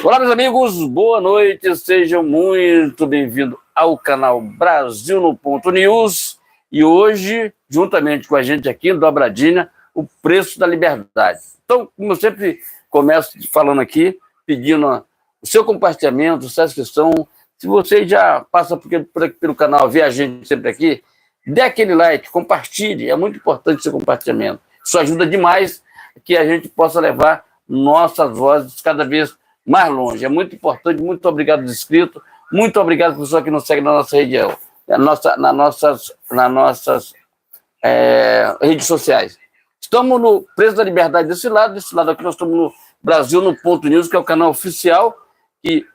Olá, meus amigos, boa noite, sejam muito bem-vindos ao canal Brasil no Ponto News. E hoje, juntamente com a gente aqui, Dobradinha, o preço da liberdade. Então, como eu sempre começo falando aqui, pedindo o seu compartilhamento, sua inscrição. Se você já passa pelo canal, vê a gente sempre aqui, dê aquele like, compartilhe, é muito importante o seu compartilhamento. Isso ajuda demais que a gente possa levar nossas vozes cada vez mais longe. É muito importante. Muito obrigado aos inscritos, muito obrigado às pessoas que nos seguem na nossa região, nas nossas redes sociais. Estamos no Preço da Liberdade desse lado aqui nós estamos no Brasil no Ponto News, que é o canal oficial, e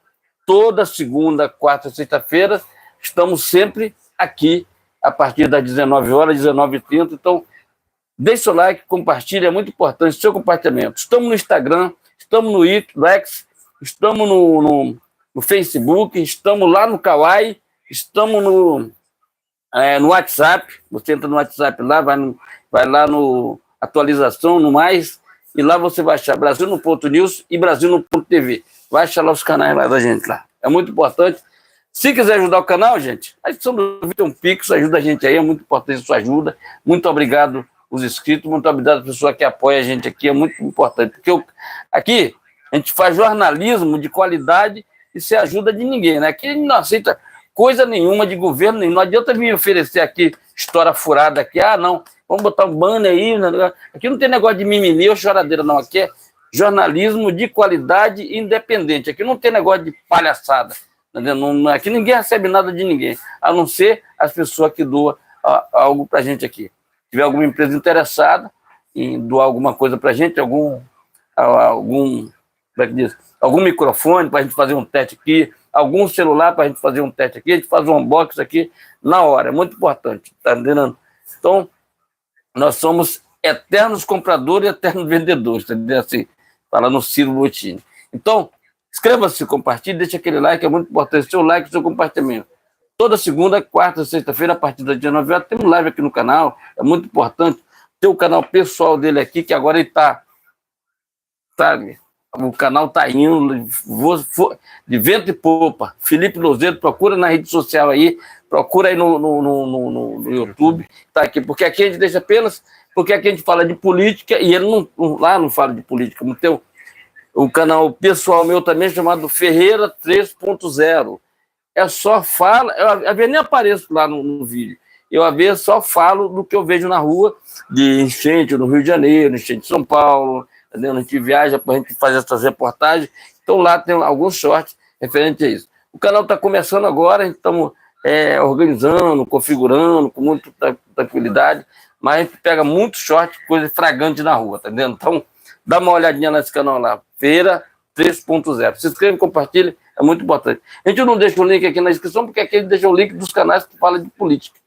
toda segunda, quarta e sexta-feira estamos sempre aqui a partir das 19 horas, 19h30. Então, deixe seu like, compartilhe, é muito importante o seu compartilhamento. Estamos no Instagram, estamos no X, estamos no Facebook, estamos lá no Kawaii, estamos no WhatsApp. Você entra no WhatsApp lá, vai lá no atualização, no mais, e lá você vai achar Brasil no Ponto News e Brasil no Ponto TV. Vai achar lá os canais lá da gente lá. É muito importante. Se quiser ajudar o canal, gente, a edição do vídeo tem um Pix, ajuda a gente aí, é muito importante a sua ajuda. Muito obrigado os inscritos, muito obrigado a pessoa que apoia a gente aqui, é muito importante, porque aqui a gente faz jornalismo de qualidade e se ajuda de ninguém, né? Aqui a gente não aceita coisa nenhuma de governo nenhum, não adianta me oferecer aqui história furada aqui, não, vamos botar um banner aí, né? Aqui não tem negócio de mimimi ou choradeira não, aqui é jornalismo de qualidade independente, aqui não tem negócio de palhaçada, entendeu? Aqui ninguém recebe nada de ninguém, a não ser as pessoas que doam algo pra gente aqui. Se tiver alguma empresa interessada em doar alguma coisa para a gente, algum microfone para a gente fazer um teste aqui, algum celular para a gente fazer um teste aqui, a gente faz um unboxing aqui na hora, é muito importante, tá entendendo? Então, nós somos eternos compradores e eternos vendedores, entendeu? Assim, fala no Ciro Bottini. Então, inscreva-se, compartilhe, deixa aquele like, é muito importante, seu like, seu compartilhamento. Toda segunda, quarta e sexta-feira, a partir das 19 horas, temos live aqui no canal, é muito importante. Tem o canal pessoal dele aqui, que agora ele está, sabe, o canal está indo, de vento e popa. Felipe Lozeiro, procura na rede social aí, procura aí no YouTube, tá aqui, porque aqui a gente deixa apenas, porque aqui a gente fala de política, e ele lá não fala de política, como tem o canal pessoal meu também, chamado Ferreira 3.0. Só fala, eu nem apareço lá no vídeo, eu às vezes só falo do que eu vejo na rua, de enchente no Rio de Janeiro, enchente de São Paulo, entendeu? A gente viaja para a gente fazer essas reportagens, então lá tem alguns shorts referentes a isso. O canal está começando agora, a gente estamos organizando, configurando com muita tranquilidade, mas a gente pega muito short, coisa fragante na rua, tá entendendo? Então, dá uma olhadinha nesse canal lá, Feira 3.0. Se inscreve, compartilha, é muito importante. A gente não deixa o link aqui na descrição, porque aqui a gente deixa o link dos canais que falam de política.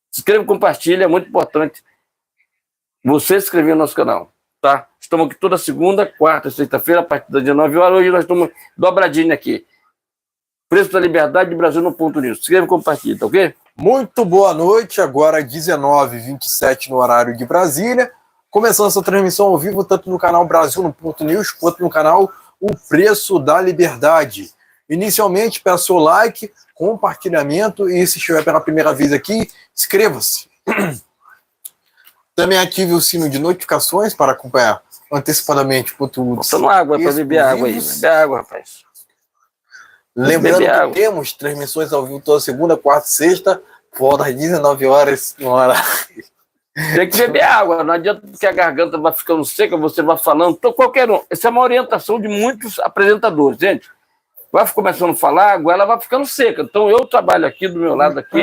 Se inscreve, compartilha, é muito importante você se inscrever no nosso canal, tá? Estamos aqui toda segunda, quarta e sexta-feira, a partir das 19 horas. Hoje nós estamos dobradinha aqui. Preço da Liberdade de Brasil no Ponto News. Se inscreve, compartilha, tá ok? Muito boa noite, agora 19h27 no horário de Brasília. Começando essa transmissão ao vivo, tanto no canal Brasil no Ponto News, quanto no canal O Preço da Liberdade. Inicialmente, peço o like, compartilhamento e, se estiver pela primeira vez aqui, inscreva-se. Também ative o sino de notificações para acompanhar antecipadamente conteúdos. Botando água para beber água aí. Beber água, rapaz. Lembrando que temos transmissões ao vivo toda segunda, quarta e sexta, por volta das 19 horas no horário. Tem que beber água, não adianta que a garganta vai ficando seca, você vai falando. Então, qualquer um. Essa é uma orientação de muitos apresentadores, gente. Vai começando a falar, água, ela vai ficando seca. Então, eu trabalho aqui do meu lado, aqui,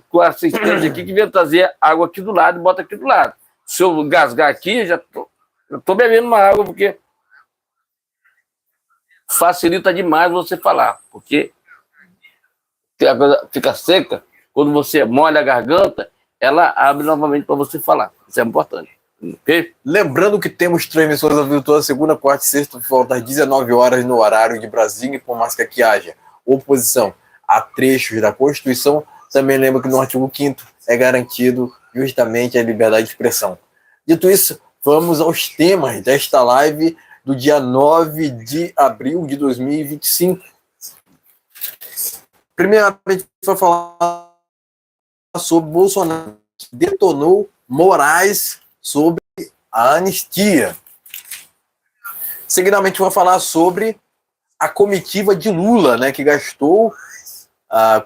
com a assistente aqui, que vem trazer água aqui do lado e bota aqui do lado. Se eu gasgar aqui, já tô bebendo uma água, porque facilita demais você falar, porque a coisa fica seca, quando você molha a garganta, ela abre novamente para você falar. Isso é importante. Okay? Lembrando que temos transmissões ao vivo toda segunda, quarta e sexta, por volta das 19 horas no horário de Brasília, por mais que aqui haja oposição a trechos da Constituição, também lembro que no artigo 5º é garantido justamente a liberdade de expressão. Dito isso, vamos aos temas desta live do dia 9 de abril de 2025. Primeiramente, vai falar sobre Bolsonaro, que detonou Moraes sobre a anistia. Seguidamente, vou falar sobre a comitiva de Lula, né, que gastou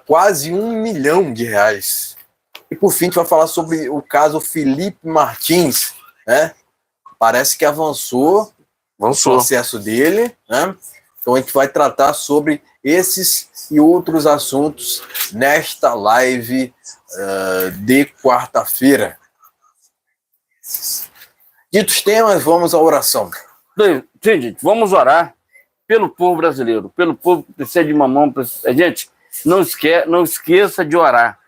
quase R$ 1 milhão. E, por fim, a gente vai falar sobre o caso Felipe Martins, né? Parece que avançou o processo dele, né? Então, a gente vai tratar sobre esses e outros assuntos nesta live de quarta-feira. Ditos temas, vamos à oração. Sim, gente, vamos orar pelo povo brasileiro, pelo povo que precisa de mamão. Gente, não esqueça de orar.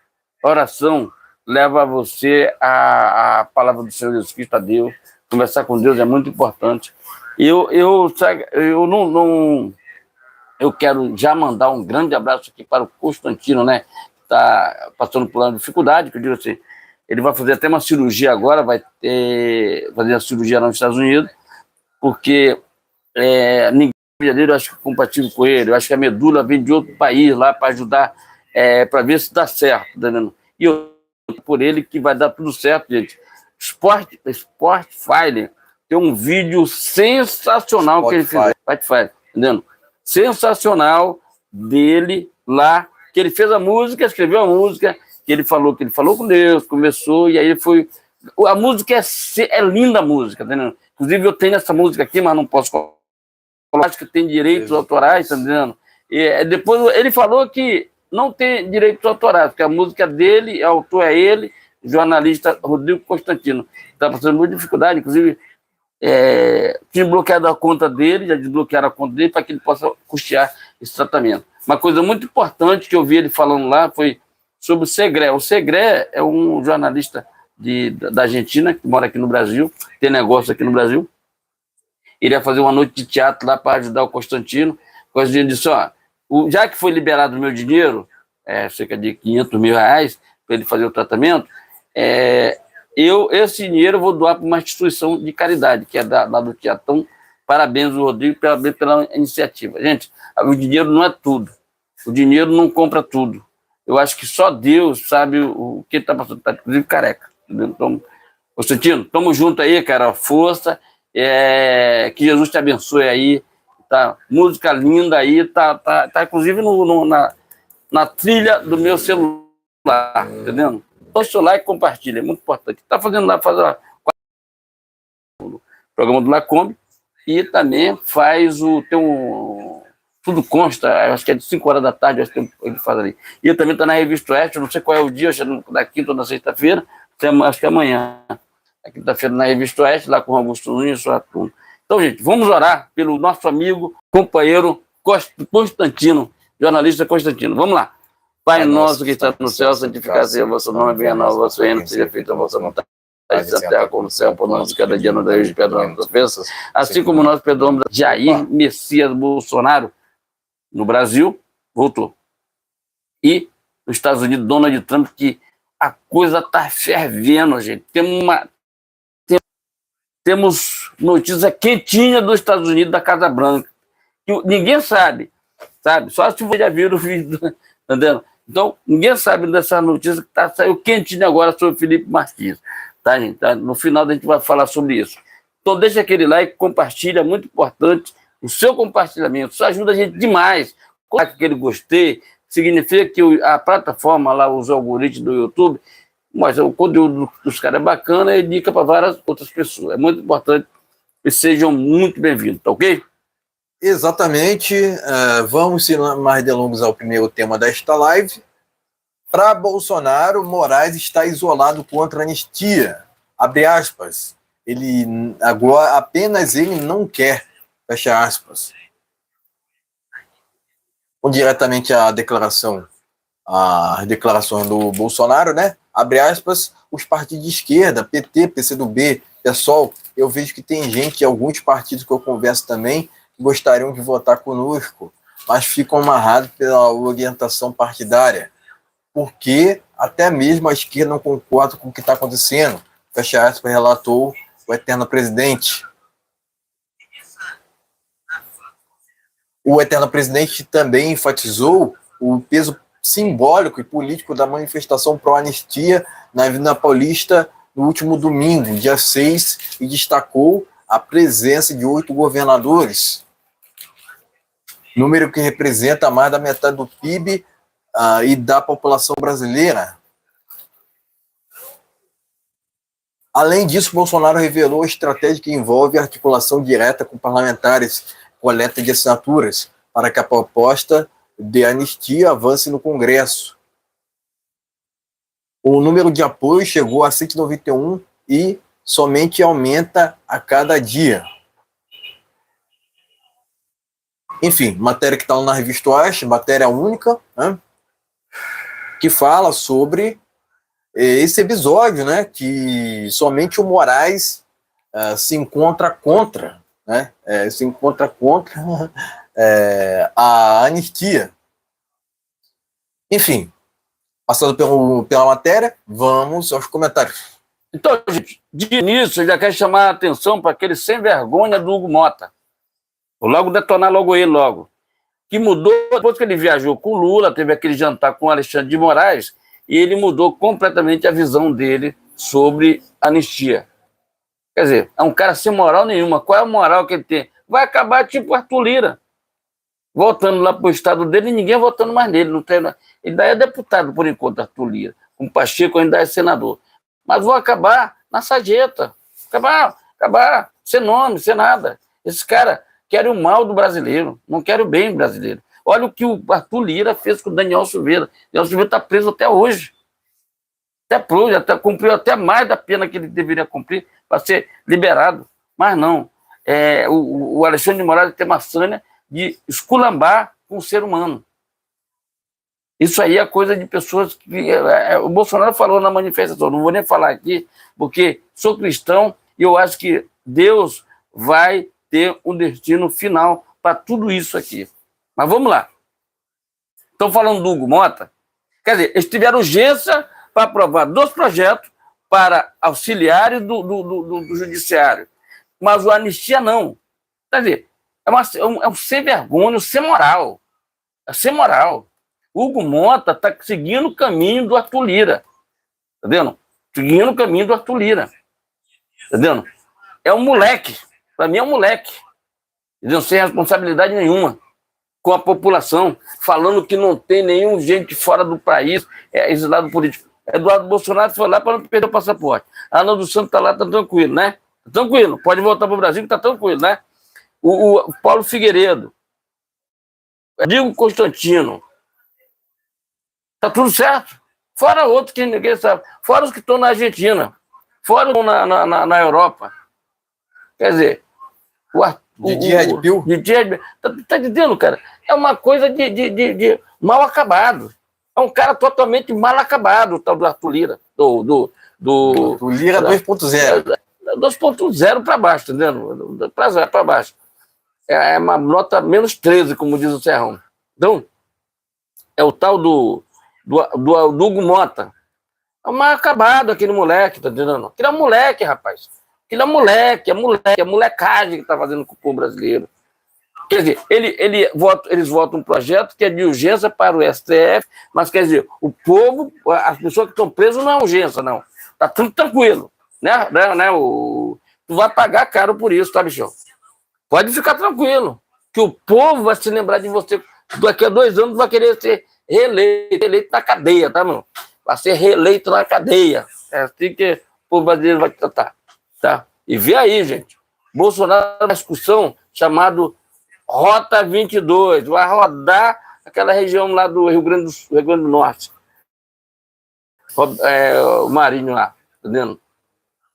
A oração leva você à palavra do Senhor Jesus Cristo, a Deus. Conversar com Deus é muito importante. Eu quero já mandar um grande abraço aqui para o Constantino, né? Que está passando por uma dificuldade, que eu digo assim, ele vai fazer até uma cirurgia agora, vai fazer a cirurgia lá nos Estados Unidos, porque ninguém dele, eu acho que é compatível com ele, eu acho que a medula vem de outro país lá para ajudar, para ver se dá certo, tá vendo? E eu por ele que vai dar tudo certo, gente. Spotify tem um vídeo sensacional que ele fez, Spotify, entendendo? Sensacional dele lá, que ele fez a música, escreveu a música, que ele falou com Deus, conversou, e aí foi... A música é linda, a música, tá entendendo? Inclusive eu tenho essa música aqui, mas não posso colocar, acho que tem direitos autorais, tá entendendo? E depois ele falou que não tem direitos autorais, porque a música dele, o autor é ele, o jornalista Rodrigo Constantino. Está passando muita dificuldade, inclusive tinha bloqueado a conta dele, já desbloquearam a conta dele para que ele possa custear esse tratamento. Uma coisa muito importante que eu vi ele falando lá foi sobre o Segré. O Segré é um jornalista da Argentina, que mora aqui no Brasil, tem negócio aqui no Brasil. Ele ia fazer uma noite de teatro lá para ajudar o Constantino. O Constantino disse, já que foi liberado o meu dinheiro, cerca de R$500 mil, para ele fazer o tratamento, esse dinheiro eu vou doar para uma instituição de caridade, que é lá do teatro. Então, parabéns, Rodrigo, pela iniciativa. Gente, o dinheiro não é tudo. O dinheiro não compra tudo. Eu acho que só Deus sabe o que está passando, tá, inclusive careca. Entendeu? Então, Constantino, tamo junto aí, cara, força, que Jesus te abençoe aí, tá? Música linda aí, tá inclusive na trilha do meu celular, entendeu? Então, seu like e compartilha, é muito importante. Tá fazendo lá, o programa do Lacombe, e também faz tudo consta, acho que é de 5 horas da tarde, acho que ele faz ali. E também está na Revista Oeste, eu não sei qual é o dia, acho que é da quinta ou da sexta-feira, acho que é amanhã. Na quinta-feira na Revista Oeste, lá com o Augusto Nunes e sua turma. Então, gente, vamos orar pelo nosso amigo, companheiro Constantino, jornalista Constantino. Vamos lá. Pai nosso que está no céu, santificado seja o vosso nome, venha a vosso reino, seja feita a vossa vontade, na terra como no céu, por nós cada dia nos dai hoje, perdoa nossas ofensas, assim como nós perdoamos Jair Messias Bolsonaro, no Brasil, voltou. E nos Estados Unidos, Donald Trump, que a coisa está fervendo, gente. Temos notícia quentinha dos Estados Unidos, da Casa Branca, que ninguém sabe? Só se você já viram o vídeo, entendeu? Então, ninguém sabe dessa notícia que saiu quentinha agora sobre Felipe Martins, tá, gente? No final a gente vai falar sobre isso. Então, deixa aquele like, compartilha, é muito importante. O seu compartilhamento, isso ajuda a gente demais. Coloque aquele gostei, significa que a plataforma lá, os algoritmos do YouTube, mas o conteúdo dos caras é bacana e indica para várias outras pessoas. É muito importante que sejam muito bem-vindos, tá ok? Exatamente. Vamos, sem mais delongas, ao primeiro tema desta live. Para Bolsonaro, Moraes está isolado contra a anistia. Abre aspas. Agora, apenas ele não quer. Fecha aspas. Diretamente à declaração, as declarações do Bolsonaro, né? Abre aspas, os partidos de esquerda, PT, PCdoB, PSOL, eu vejo que tem gente, alguns partidos que eu converso também, que gostariam de votar conosco, mas ficam amarrados pela orientação partidária, porque até mesmo a esquerda não concorda com o que está acontecendo. Fecha aspas, relatou o eterno presidente. O eterno presidente também enfatizou o peso simbólico e político da manifestação pró-anistia na Avenida Paulista no último domingo, dia 6, e destacou a presença de 8 governadores, número que representa mais da metade do PIB e da população brasileira. Além disso, Bolsonaro revelou a estratégia que envolve a articulação direta com parlamentares, coleta de assinaturas, para que a proposta de anistia avance no Congresso. O número de apoios chegou a 191 e somente aumenta a cada dia. Enfim, matéria que está na revista Oeste, matéria única, né, que fala sobre esse episódio, né, que somente o Moraes se encontra contra, né, a anistia. Enfim, passando pela matéria, vamos aos comentários. Então, gente, de início, eu já quero chamar a atenção para aquele sem vergonha do Hugo Mota. Vou logo detonar ele, que mudou, depois que ele viajou com o Lula, teve aquele jantar com o Alexandre de Moraes, e ele mudou completamente a visão dele sobre anistia. Quer dizer, é um cara sem moral nenhuma. Qual é a moral que ele tem? Vai acabar tipo Arthur Lira, voltando lá para o estado dele e ninguém votando mais nele. Não tem, ele ainda é deputado, por enquanto, Arthur Lira. Com o Pacheco ainda é senador. Mas vão acabar na sarjeta. Acabar sem nome, sem nada. Esse cara quer o mal do brasileiro, não quer o bem do brasileiro. Olha o que o Arthur Lira fez com o Daniel Silveira. Daniel Silveira está preso até hoje. Já cumpriu até mais da pena que ele deveria cumprir para ser liberado. Mas não. O Alexandre de Moraes tem uma sanha de esculambar com o ser humano. Isso aí é coisa de pessoas que... o Bolsonaro falou na manifestação, não vou nem falar aqui, porque sou cristão e eu acho que Deus vai ter um destino final para tudo isso aqui. Mas vamos lá. Estão falando do Hugo Mota. Quer dizer, eles tiveram urgência para aprovar 2 projetos para auxiliares do judiciário. Mas o anistia não. Quer dizer, é um sem vergonha, sem moral. É sem moral. O Hugo Mota está seguindo o caminho do Arthur Lira. Tá vendo? Seguindo o caminho do Arthur Lira. Tá vendo? É um moleque. Para mim é um moleque. Entendeu? Sem responsabilidade nenhuma com a população, falando que não tem nenhum gente fora do país, esse lado político. Eduardo Bolsonaro foi lá para não perder o passaporte. A Ana dos Santos está lá, está tranquilo, né? Tá tranquilo, pode voltar para o Brasil que está tranquilo, né? O Paulo Figueiredo, Diego Constantino, tá tudo certo. Fora outros que ninguém sabe. Fora os que estão na Argentina. Fora os que estão na Europa. Quer dizer, tá dizendo, cara, é uma coisa de mal acabado. É um cara totalmente mal acabado, o tal do Arthur Lira. Do Lira 2.0. 2.0 para baixo, tá entendendo? Para baixo. É uma nota menos 13, como diz o Serrão. Então, é o tal do Hugo Mota. É mal acabado aquele moleque, tá entendendo? Aquele é moleque, rapaz. Aquele é molecagem que está fazendo com o povo brasileiro. Quer dizer, eles votam um projeto que é de urgência para o STF, mas quer dizer, o povo, as pessoas que estão presas não é urgência, não. Está tudo tranquilo. Né? Tu vai pagar caro por isso, tá, bichão? Pode ficar tranquilo, que o povo vai se lembrar de você. Daqui a 2 anos vai querer ser reeleito na cadeia, tá, mano? Vai ser reeleito na cadeia. É assim que o povo brasileiro vai tratar. Tá? E vê aí, gente. Bolsonaro na discussão chamado Rota 22. Vai rodar aquela região lá do Rio Grande do Norte. O Marinho lá, tá vendo?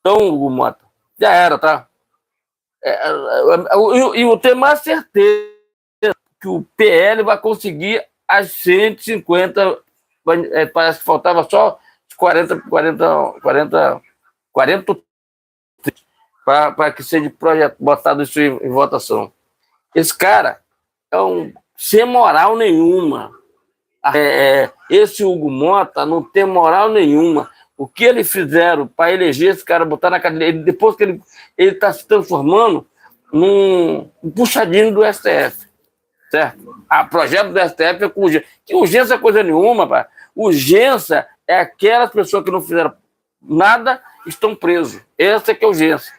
Então, Hugo Mota, já era, tá? E eu tenho mais certeza que o PL vai conseguir as 150, parece que faltava só 40 para que seja botado isso em votação. Esse cara é um sem moral nenhuma. Esse Hugo Mota não tem moral nenhuma. O que eles fizeram para eleger esse cara, botar na cadeia, depois que ele está se transformando num puxadinho do STF. certo? Projeto do STF é com urgência. Que urgência é coisa nenhuma, pá. Urgência é aquelas pessoas que não fizeram nada estão presos. Essa é que é urgência.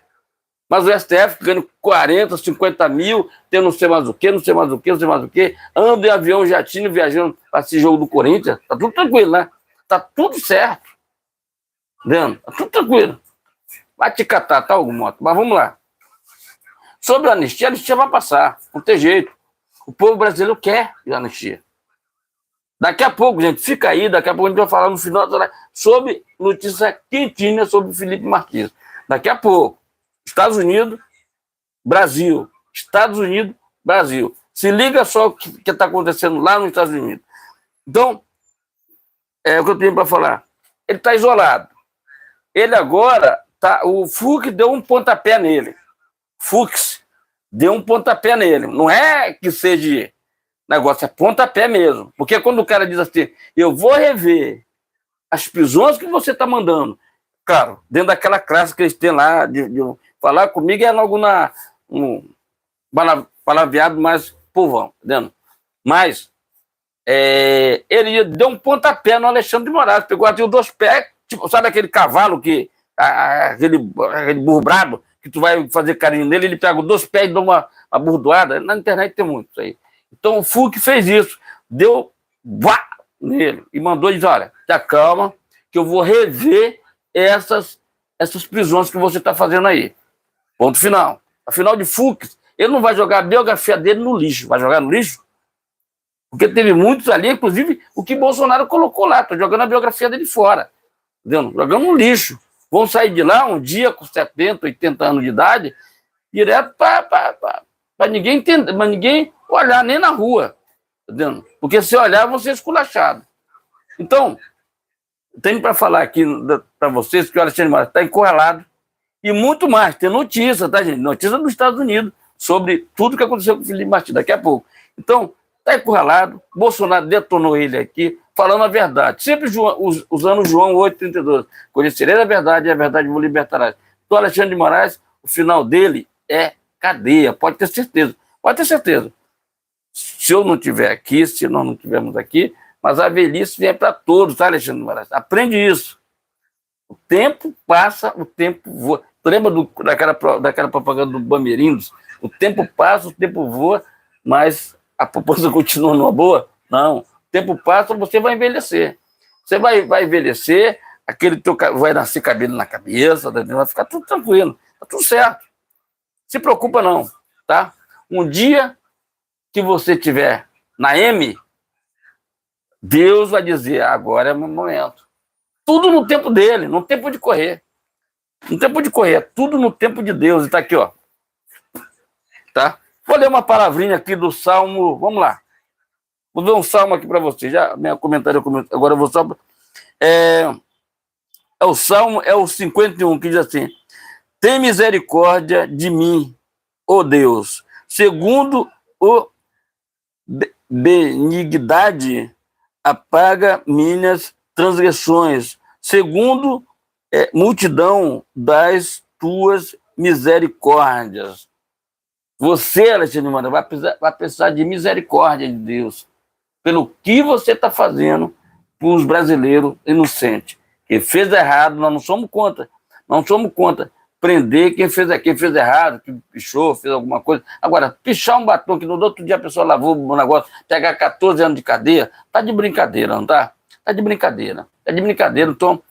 Mas o STF ganhando 40, 50 mil, tendo não sei mais o quê, não sei mais o quê, não sei mais o quê, anda em avião, jatinho, viajando para esse jogo do Corinthians, tá tudo tranquilo, né? Tá tudo certo. Entendeu? Tá tudo tranquilo. Vai te catar, tá, algum moto? Mas vamos lá. Sobre a anistia vai passar. Não tem jeito. O povo brasileiro quer a anistia. Daqui a pouco, gente, fica aí, daqui a pouco a gente vai falar no final sobre notícia quentinha sobre Felipe Martins. Daqui a pouco. Estados Unidos, Brasil. Estados Unidos, Brasil. Se liga só o que está acontecendo lá nos Estados Unidos. Então, é o que eu tenho para falar. Ele está isolado. Ele agora, o Fux deu um pontapé nele. Fux deu um pontapé nele. Não é que seja negócio, é pontapé mesmo. Porque quando o cara diz assim, eu vou rever as prisões que você está mandando, claro, dentro daquela classe que eles têm lá, de falar comigo é logo palavreado mais povão, entendeu? Mas ele deu um pontapé no Alexandre de Moraes, pegou assim os dois pés, tipo, sabe aquele cavalo que aquele burro brabo, que tu vai fazer carinho nele, ele pega os dois pés e dá uma burdoada. Na internet tem muito isso aí. Então o Fux fez isso, deu nele e mandou dizer, olha, te acalma, que eu vou rever essas prisões que você está fazendo aí. Ponto final. Afinal de Fux, ele não vai jogar a biografia dele no lixo. Vai jogar no lixo? Porque teve muitos ali, inclusive o que Bolsonaro colocou lá. Estou jogando a biografia dele fora. Entendeu? Jogando no lixo. Vão sair de lá um dia com 70, 80 anos de idade, direto para ninguém entender, para ninguém olhar nem na rua. Entendeu? Porque se olhar, vão ser esculachados. Então, tenho para falar aqui para vocês que o Alexandre de Moraes está encurralado. E muito mais, tem notícia, tá, gente? Notícia dos Estados Unidos sobre tudo que aconteceu com o Felipe Martins daqui a pouco. Então, está encurralado, Bolsonaro detonou ele aqui, falando a verdade. Sempre usando João 8,32. Conhecerei a verdade e a verdade vos libertará. Então, Alexandre de Moraes, o final dele é cadeia, pode ter certeza. Pode ter certeza. Se eu não estiver aqui, se nós não estivermos aqui, mas a velhice vem para todos, tá, Alexandre de Moraes? Aprende isso. O tempo passa, o tempo voa. Tu lembra daquela propaganda do Bamerindos? O tempo passa, o tempo voa, mas a população continua numa boa? Não. O tempo passa, você vai envelhecer. Você vai envelhecer, vai nascer cabelo na cabeça, vai ficar tudo tranquilo, tá tudo certo. Se preocupa não, tá? Um dia que você estiver na M, Deus vai dizer, agora é o meu momento. Tudo no tempo dele, no tempo de correr. No tempo de correr, tudo no tempo de Deus. E tá aqui, ó. Tá? Vou ler uma palavrinha aqui do Salmo, vamos lá. Vou ler um salmo aqui para vocês. Já meu comentário, agora eu vou só... o Salmo, é o 51, que diz assim, tem misericórdia de mim, ó Deus, segundo o benignidade, apaga minhas transgressões, segundo multidão das tuas misericórdias. Você, Alexandre de Moraes, vai precisar de misericórdia de Deus, pelo que você está fazendo para os brasileiros inocentes. Quem fez errado, nós não somos contra. Não somos contra prender quem fez errado, que pichou, fez alguma coisa. Agora, pichar um batom que no outro dia a pessoa lavou o negócio, pegar 14 anos de cadeia, tá de brincadeira, não tá? Tá de brincadeira. Tá de brincadeira. Então,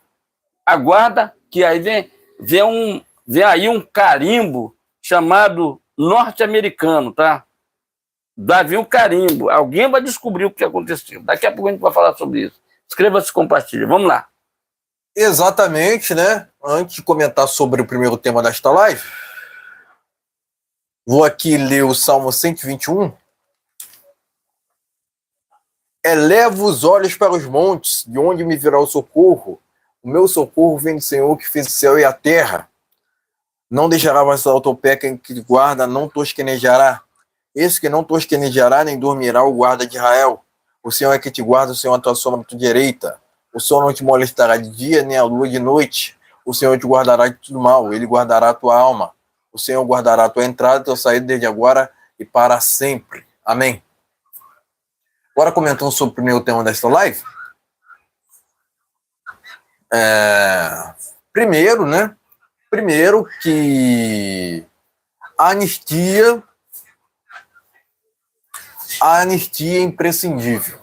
aguarda que aí vem aí um carimbo chamado norte-americano, tá? Vai vir um carimbo. Alguém vai descobrir o que aconteceu. Daqui a pouco a gente vai falar sobre isso. Inscreva-se e compartilhe. Vamos lá. Exatamente, né? Antes de comentar sobre o primeiro tema desta live, vou aqui ler o Salmo 121. Eleva os olhos para os montes, de onde me virá o socorro. O meu socorro vem do Senhor que fez o céu e a terra. Não deixará vacilar o teu pé, quem que guarda não tosquenejará. Esse que não tosquenejará nem dormirá o guarda de Israel. O Senhor é que te guarda, o Senhor é a tua sombra à tua direita. O sol não te molestará de dia, nem a lua de noite. O Senhor te guardará de tudo mal, ele guardará a tua alma. O Senhor guardará a tua entrada e a tua saída desde agora e para sempre. Amém. Agora comentando sobre o primeiro tema desta live. Primeiro, né? Primeiro que a anistia é imprescindível.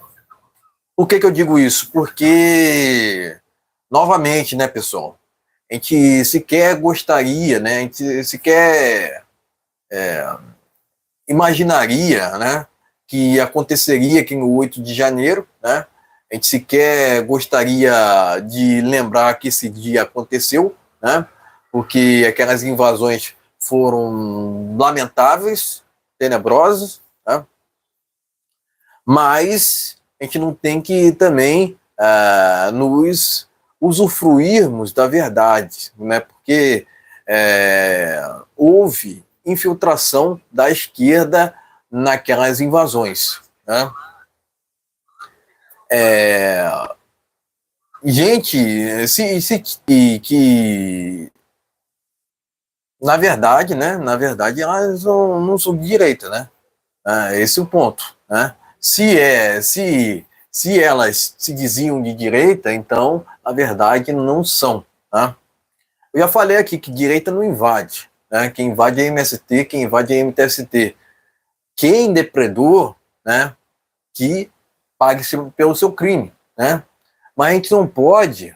Por que eu digo isso? Porque, novamente, né, pessoal, a gente sequer gostaria, né, a gente sequer imaginaria, né, que aconteceria aqui no 8 de janeiro, né, a gente sequer gostaria de lembrar que esse dia aconteceu, né, porque aquelas invasões foram lamentáveis, tenebrosas, né, mas a gente não tem que também nos usufruirmos da verdade, né? Porque houve infiltração da esquerda naquelas invasões, né? Gente, que na verdade, né? Na verdade, elas não são de direita, né? Esse é o ponto, né? Se elas se diziam de direita, então, na verdade, não são. Tá? Eu já falei aqui que direita não invade. Né? Quem invade é MST, quem invade é MTST. Quem depredou, né, que pague pelo seu crime. Né? Mas a gente não pode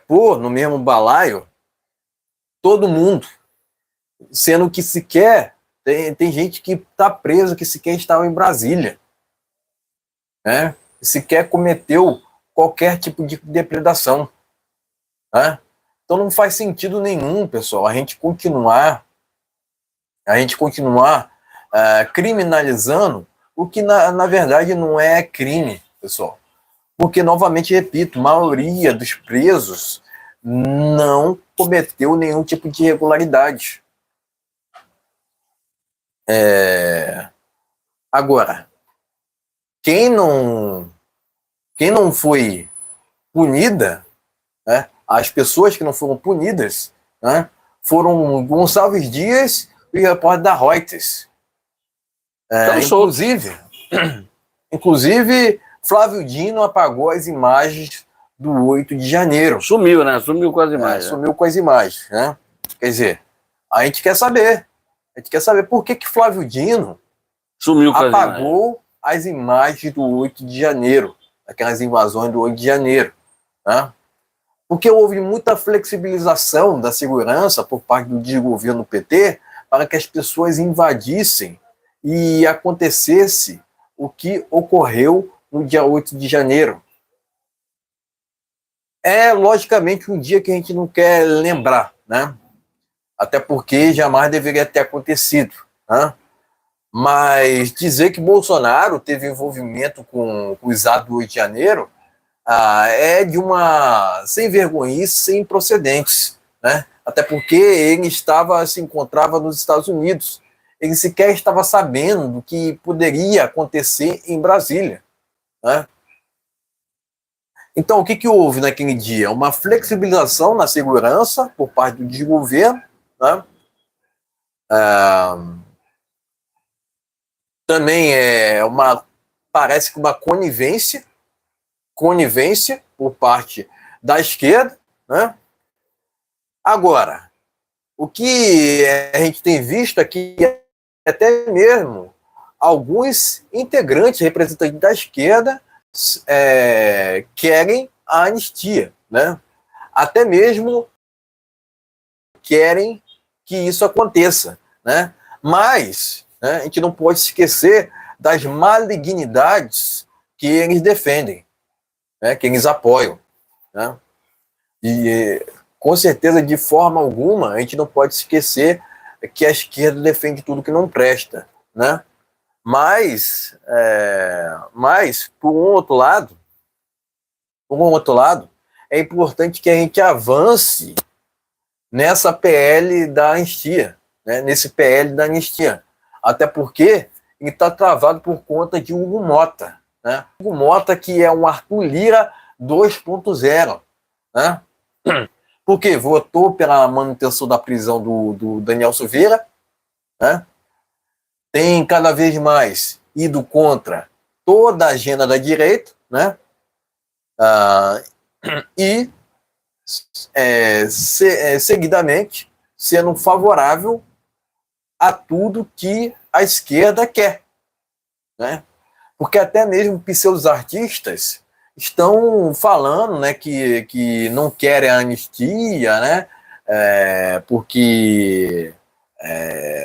pôr no mesmo balaio todo mundo, sendo que sequer tem gente que está presa, que sequer estava em Brasília, né? Sequer cometeu qualquer tipo de depredação, né? Então não faz sentido nenhum, pessoal, a gente continuar criminalizando o que na verdade não é crime, pessoal. Porque, novamente, repito, a maioria dos presos não cometeu nenhum tipo de irregularidade. Agora, quem não foi punida, né, as pessoas que não foram punidas, né, foram Gonçalves Dias e o repórter da Reuters. Inclusive, Flávio Dino apagou as imagens do 8 de janeiro. Sumiu, né? Sumiu com as imagens. Sumiu com as imagens, né? Quer dizer, a gente quer saber. A gente quer saber por que Flávio Dino sumiu com apagou as imagens do 8 de janeiro, aquelas invasões do 8 de janeiro. Né? Porque houve muita flexibilização da segurança por parte do desgoverno PT para que as pessoas invadissem e acontecesse o que ocorreu no dia 8 de janeiro. É, logicamente, um dia que a gente não quer lembrar, né? Até porque jamais deveria ter acontecido, né? Mas dizer que Bolsonaro teve envolvimento com os atos do 8 de janeiro é de uma sem vergonhice, sem procedentes, né? Até porque ele se encontrava nos Estados Unidos. Ele sequer estava sabendo do que poderia acontecer em Brasília, né? Então, o que houve naquele dia? Uma flexibilização na segurança por parte do desgoverno, né? Também parece que uma conivência por parte da esquerda, né? Agora, o que a gente tem visto aqui, até mesmo alguns integrantes, representantes da esquerda, querem a anistia, né? Até mesmo querem que isso aconteça, né? Mas, né, a gente não pode esquecer das malignidades que eles defendem, né, que eles apoiam, né? E com certeza, de forma alguma, a gente não pode esquecer que a esquerda defende tudo que não presta, né? Mas por um outro lado, é importante que a gente avance nessa PL da anistia, né? Nesse PL da anistia. Até porque ele está travado por conta de Hugo Mota, né? Hugo Mota, que é um Arthur Lira 2.0, né? Porque votou pela manutenção da prisão do Daniel Silveira, né? Tem cada vez mais ido contra toda a agenda da direita, né? E seguidamente sendo favorável a tudo que a esquerda quer, né? Porque até mesmo pseudo-artistas estão falando, né, que não querem a anistia, né? Porque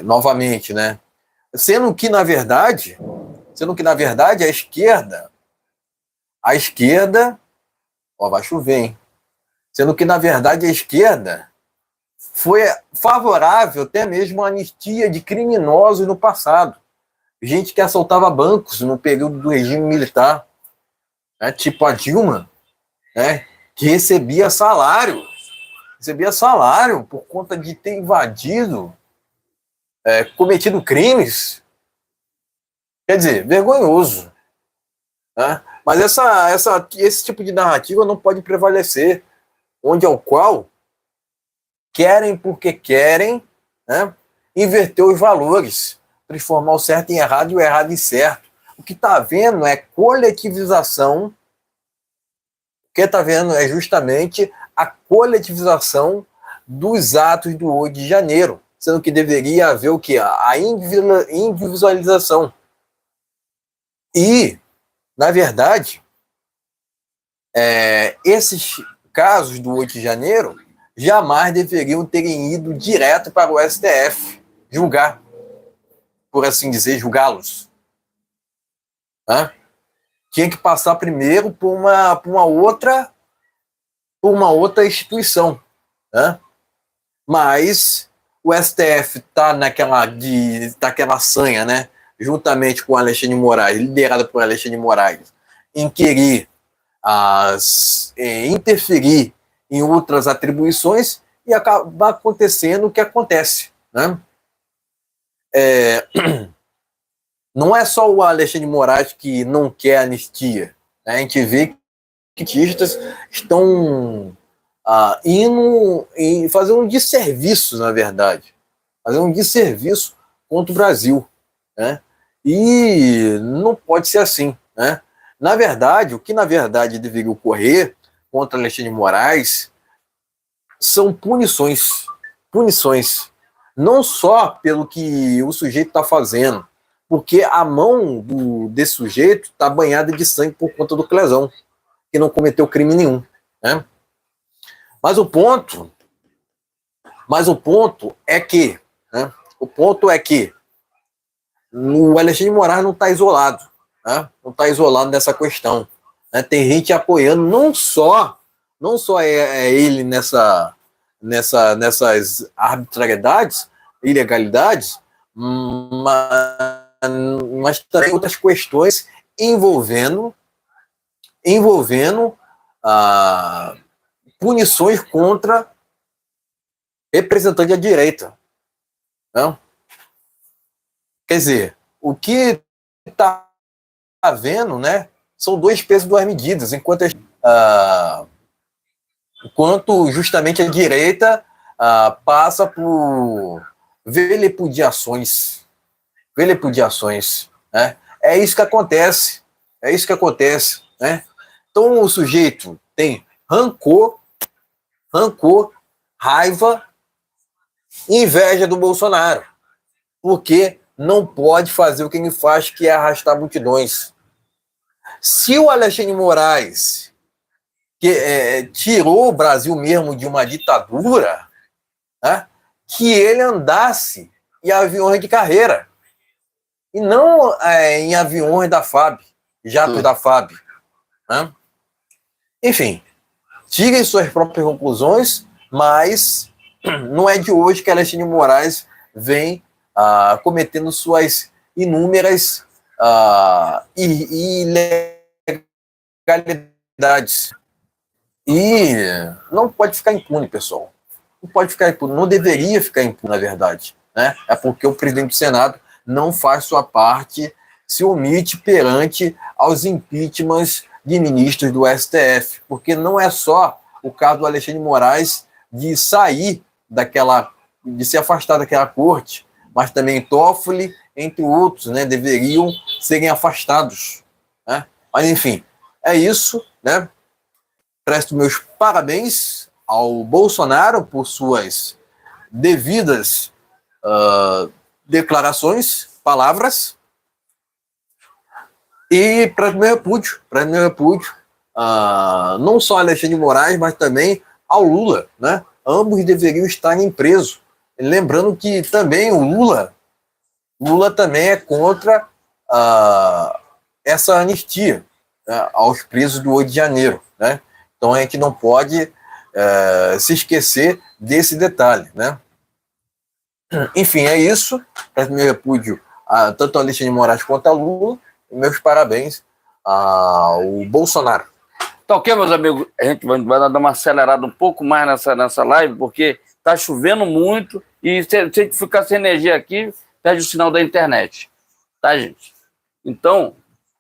novamente, né? Sendo que na verdade a esquerda, ó, vai chover, hein? Sendo que na verdade a esquerda foi favorável até mesmo à anistia de criminosos no passado. Gente que assaltava bancos no período do regime militar, né? Tipo a Dilma, né? Que recebia salário por conta de ter invadido, cometido crimes. Quer dizer, vergonhoso, né? Mas esse tipo de narrativa não pode prevalecer, onde ao qual querem porque querem, né, inverter os valores, transformar o certo em errado e o errado em certo. O que está havendo é coletivização, o que está havendo é justamente a coletivização dos atos do 8 de janeiro, sendo que deveria haver o quê? A individualização. E, na verdade, esses casos do 8 de janeiro jamais deveriam terem ido direto para o STF julgar, por assim dizer, julgá-los. Né? Tinha que passar primeiro por uma outra instituição. Né? Mas o STF está naquela sanha, né? Juntamente com Alexandre de Moraes, liderada por Alexandre de Moraes, em querer interferir em outras atribuições e acaba acontecendo o que acontece. Né? Não é só o Alexandre de Moraes que não quer anistia. Né? A gente vê que artistas estão indo e fazendo um desserviço, na verdade. Fazendo um desserviço contra o Brasil. Né? E não pode ser assim. Né? Na verdade, o que na verdade deveria ocorrer contra Alexandre de Moraes são punições. Não só pelo que o sujeito está fazendo, porque a mão desse sujeito está banhada de sangue por conta do Clezão, que não cometeu crime nenhum. Né? Mas o ponto é que, né? O ponto é que o Alexandre de Moraes não está isolado. Né? Não está isolado nessa questão. Né? Tem gente apoiando não só ele nessas arbitrariedades, ilegalidades, mas também outras questões envolvendo punições contra representantes da direita. Não? Quer dizer, o que está havendo, né, são dois pesos, duas medidas, enquanto justamente a direita passa por velepudiações. Né? É isso que acontece. Né? Então o sujeito tem rancor, raiva e inveja do Bolsonaro, porque não pode fazer o que ele faz, que é arrastar multidões. Se o Alexandre de Moraes tirou o Brasil mesmo de uma ditadura, né, que ele andasse em aviões de carreira, e não em aviões da FAB, jatos da FAB. Né? Enfim, tirem suas próprias conclusões, mas não é de hoje que Alexandre de Moraes vem cometendo suas inúmeras ilegalidades. E não pode ficar impune, pessoal. Não pode ficar impune, não deveria ficar impune, na verdade. Né? É porque o presidente do Senado não faz sua parte, se omite perante aos impeachments de ministros do STF. Porque não é só o caso do Alexandre de Moraes de sair de se afastar daquela corte, mas também Toffoli, entre outros, né, deveriam serem afastados. né? Mas, enfim, é isso, né? Presto meus parabéns ao Bolsonaro por suas devidas declarações, palavras, e presto meu repúdio, não só a Alexandre de Moraes, mas também ao Lula, né? Ambos deveriam estar presos. Lembrando que também o Lula também é contra essa anistia, né, aos presos do 8 de janeiro, né? Então a gente não pode se esquecer desse detalhe, né? Enfim, é isso. Peço meu repúdio tanto ao Alexandre de Moraes quanto ao Lula, e meus parabéns ao Bolsonaro. Tá ok, meus amigos? A gente vai dar uma acelerada um pouco mais nessa live, porque tá chovendo muito e se a gente ficar sem energia aqui, perde o sinal da internet. Tá, gente? Então,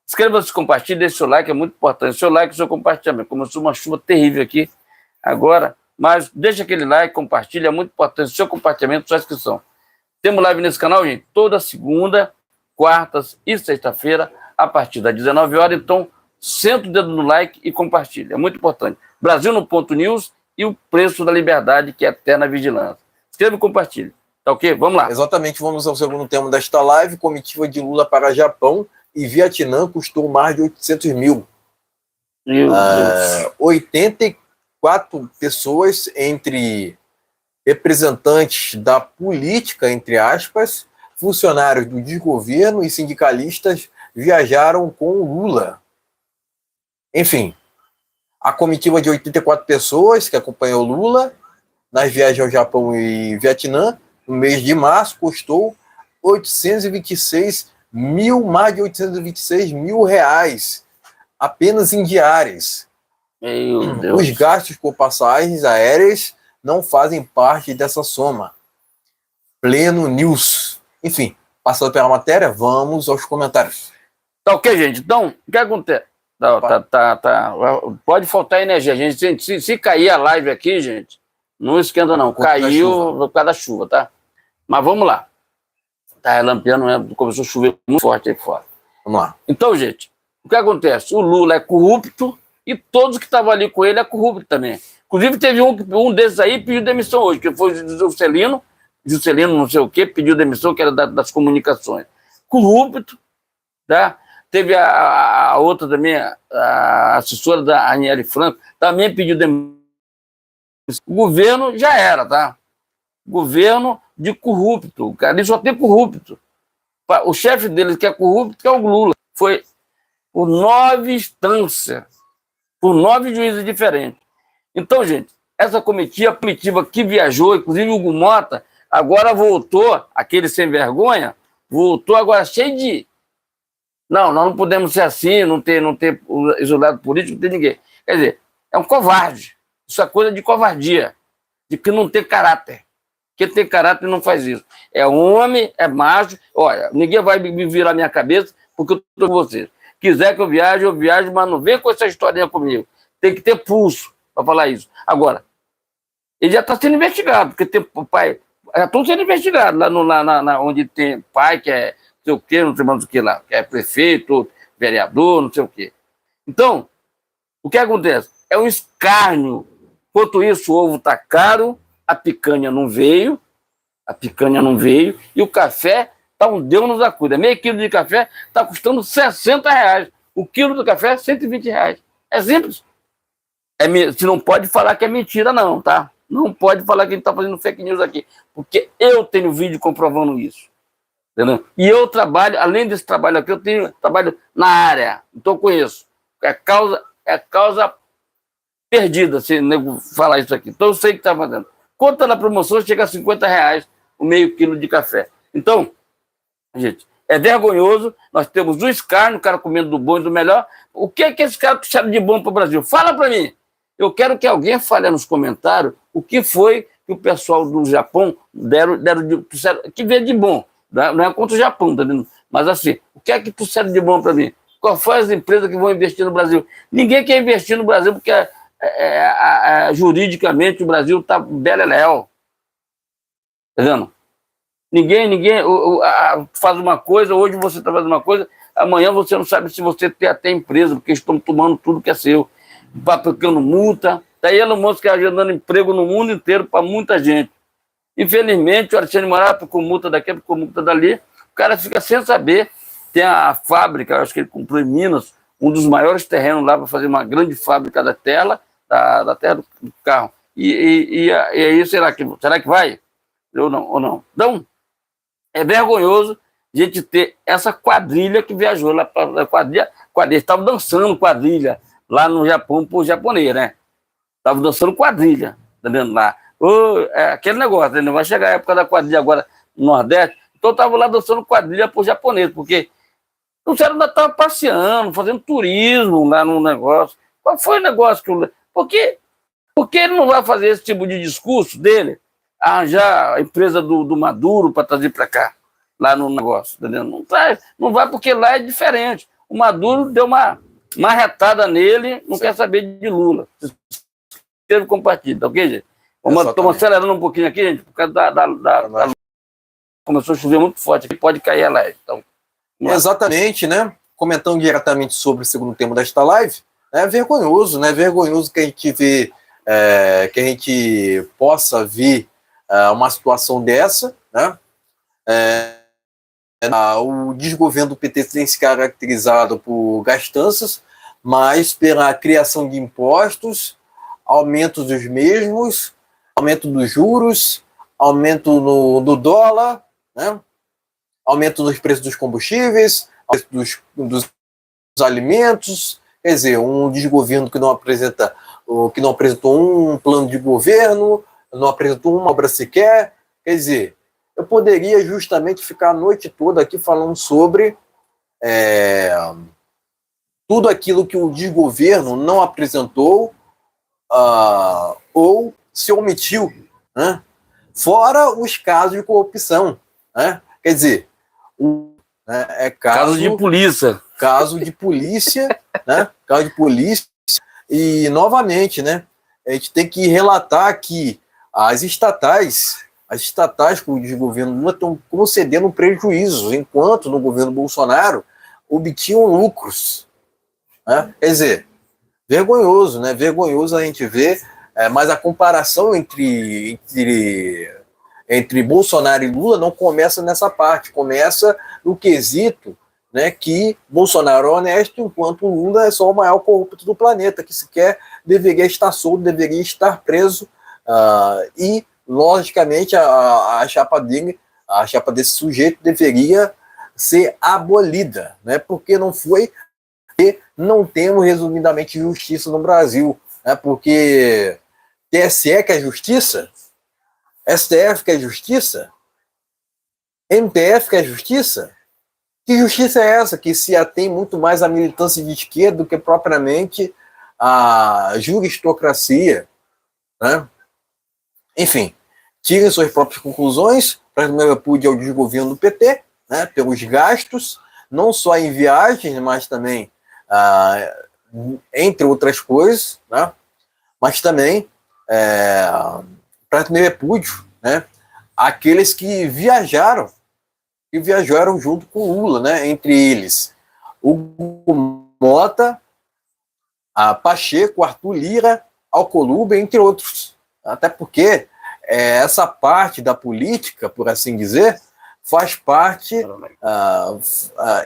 inscreva-se, compartilhe, deixe seu like, é muito importante. Seu like e seu compartilhamento. Começou uma chuva terrível aqui agora, mas deixa aquele like, compartilha, é muito importante. Seu compartilhamento, sua inscrição. Temos live nesse canal, gente, toda segunda, quartas e sexta-feira, a partir das 19 horas. Então, senta o dedo no like e compartilha. É muito importante. Brasil no Ponto News e o preço da liberdade, que é eterna vigilância. Escreva e compartilhe. Tá ok? Vamos lá. Exatamente, vamos ao segundo tema desta live. Comitiva de Lula para Japão e Vietnã custou mais de 800 mil. 84 pessoas, entre representantes da política, entre aspas, funcionários do desgoverno e sindicalistas, viajaram com o Lula. Enfim, a comitiva de 84 pessoas que acompanhou Lula nas viagens ao Japão e Vietnã, no mês de março, custou 826 mil, mais de 826 mil reais, apenas em diárias. Meu Deus. Os gastos com passagens aéreas não fazem parte dessa soma. Pleno News. Enfim, passando pela matéria, vamos aos comentários. Tá ok, gente? Então, o que acontece? Pode faltar energia, gente. Se cair a live aqui, gente, não esquenta não. Caiu por causa da chuva, tá? Mas vamos lá. Tá relampeando, né? Começou a chover muito forte aí fora. Vamos lá. Então, gente, o que acontece? O Lula é corrupto e todos que estavam ali com ele é corrupto também. Inclusive, teve um desses aí que pediu demissão hoje, que foi o Juscelino não sei o quê, pediu demissão, que era das comunicações. Corrupto, tá? Teve a outra também, a assessora da Aniele Franco, também pediu demissão. O governo já era, tá? Governo de corrupto. O cara ali só tem corrupto. O chefe deles que é corrupto, que é o Lula. Foi por 9 instâncias, por 9 juízes diferentes. Então, gente, essa comitiva que viajou, inclusive o Hugo Mota, agora voltou, aquele sem vergonha, voltou agora cheio de... Não, nós não podemos ser assim, não ter isolado político, não ter ninguém. Quer dizer, é um covarde. Isso é coisa de covardia, de que não tem caráter. Quem tem caráter não faz isso. É homem, é macho. Olha, ninguém vai me virar minha cabeça porque eu estou com vocês. Quiser que eu viajo, mas não vem com essa historinha comigo. Tem que ter pulso para falar isso. Agora, ele já está sendo investigado, porque tem pai... Já estão sendo investigados lá onde tem pai que é não sei o quê, não sei mais o que lá, que é prefeito, vereador, não sei o quê. Então, o que acontece? É um escárnio. Enquanto isso, o ovo está caro, a picanha não veio, e o café está um Deus nos acuda. Meio quilo de café está custando R$60. O quilo do café é R$120. É simples. Você não pode falar que é mentira, não, tá? Não pode falar que a gente está fazendo fake news aqui, porque eu tenho vídeo comprovando isso. Entendeu? E eu trabalho, além desse trabalho aqui, eu trabalho na área, então eu conheço. É causa perdida, se nego falar isso aqui. Então eu sei o que está fazendo. Quanto na promoção, chega a R$50 o meio quilo de café. Então, gente, é vergonhoso. Nós temos um escárnio, o cara comendo do bom e do melhor. O que é que esse cara trouxeram de bom para o Brasil? Fala para mim. Eu quero que alguém fale nos comentários o que foi que o pessoal do Japão trouxeram, que veio de bom. Não é contra o Japão, tá vendo? Mas assim, o que é que trouxeram de bom para mim? Qual foi as empresas que vão investir no Brasil? Ninguém quer investir no Brasil porque juridicamente o Brasil está beleléu. Tá vendo? Ninguém faz uma coisa, hoje você está fazendo uma coisa, Amanhã você não sabe se você tem até empresa, porque estão tomando tudo que é seu, aplicando multa. Daí Elon Musk está dando emprego no mundo inteiro para muita gente. Infelizmente, o Alexandre Moraes com multa daqui, com multa dali, o cara fica sem saber. Tem a fábrica, acho que ele comprou em Minas, um dos maiores terrenos lá para fazer uma grande fábrica da tela, da terra do carro. E aí, será que vai? Ou não? Então, é vergonhoso a gente ter essa quadrilha que viajou lá para a quadrilha. Estava dançando quadrilha lá no Japão para o japonês, né? Estava dançando quadrilha, tá vendo lá? Aquele negócio, né? Vai chegar a época da quadrilha agora no Nordeste, então eu estava lá dançando quadrilha para o japonês, porque o cara ainda estava passeando, fazendo turismo lá no negócio. Qual foi o negócio que Por que ele não vai fazer esse tipo de discurso dele? Arranjar a empresa do Maduro para trazer para cá, lá no negócio, entendeu? Não traz, não vai, porque lá é diferente. O Maduro deu uma retada nele, não quer saber de Lula. Teve compartilho, tá ok, gente? Estamos acelerando um pouquinho aqui, gente, por causa da começou a chover muito forte aqui, pode cair a live. Então, exatamente, né? Comentando diretamente sobre o segundo tema desta live, é vergonhoso, né? Vergonhoso que a gente vê, que a gente possa ver uma situação dessa, né? O desgoverno do PT tem se caracterizado por gastanças, mas pela criação de impostos, aumento dos mesmos, aumento dos juros, aumento do dólar, né? Aumento dos preços dos combustíveis, aumento dos alimentos. Quer dizer, um desgoverno que não apresentou um plano de governo, não apresentou uma obra sequer. Quer dizer, eu poderia justamente ficar a noite toda aqui falando sobre tudo aquilo que o desgoverno não apresentou ou se omitiu, né? Fora os casos de corrupção, né? Quer dizer, caso de polícia. Caso de polícia, né? Caso de polícia. E, novamente, né? A gente tem que relatar que as estatais com o desgoverno Lula estão concedendo prejuízos, enquanto no governo Bolsonaro obtinham lucros, né? Quer dizer, vergonhoso, né? Vergonhoso a gente ver, mas a comparação entre Bolsonaro e Lula não começa nessa parte, começa no quesito, né, que Bolsonaro é honesto, enquanto Lula é só o maior corrupto do planeta, que sequer deveria estar solto, deveria estar preso, e, logicamente, a chapa desse sujeito deveria ser abolida, né, porque não foi, e não temos, resumidamente, justiça no Brasil, né, porque TSE quer justiça, STF quer justiça, MPF quer justiça. Que justiça é essa que se atém muito mais à militância de esquerda do que propriamente à juristocracia, né? Enfim, tirem suas próprias conclusões. Para o meu repúdio ao desgoverno do PT, né, pelos gastos, não só em viagens, mas também entre outras coisas, né, mas também para o meu repúdio, né, aqueles que viajaram junto com Lula, né? Entre eles, Hugo Mota, a Pacheco, Arthur Lira, Alcolumbre, entre outros. Até porque essa parte da política, por assim dizer, faz parte,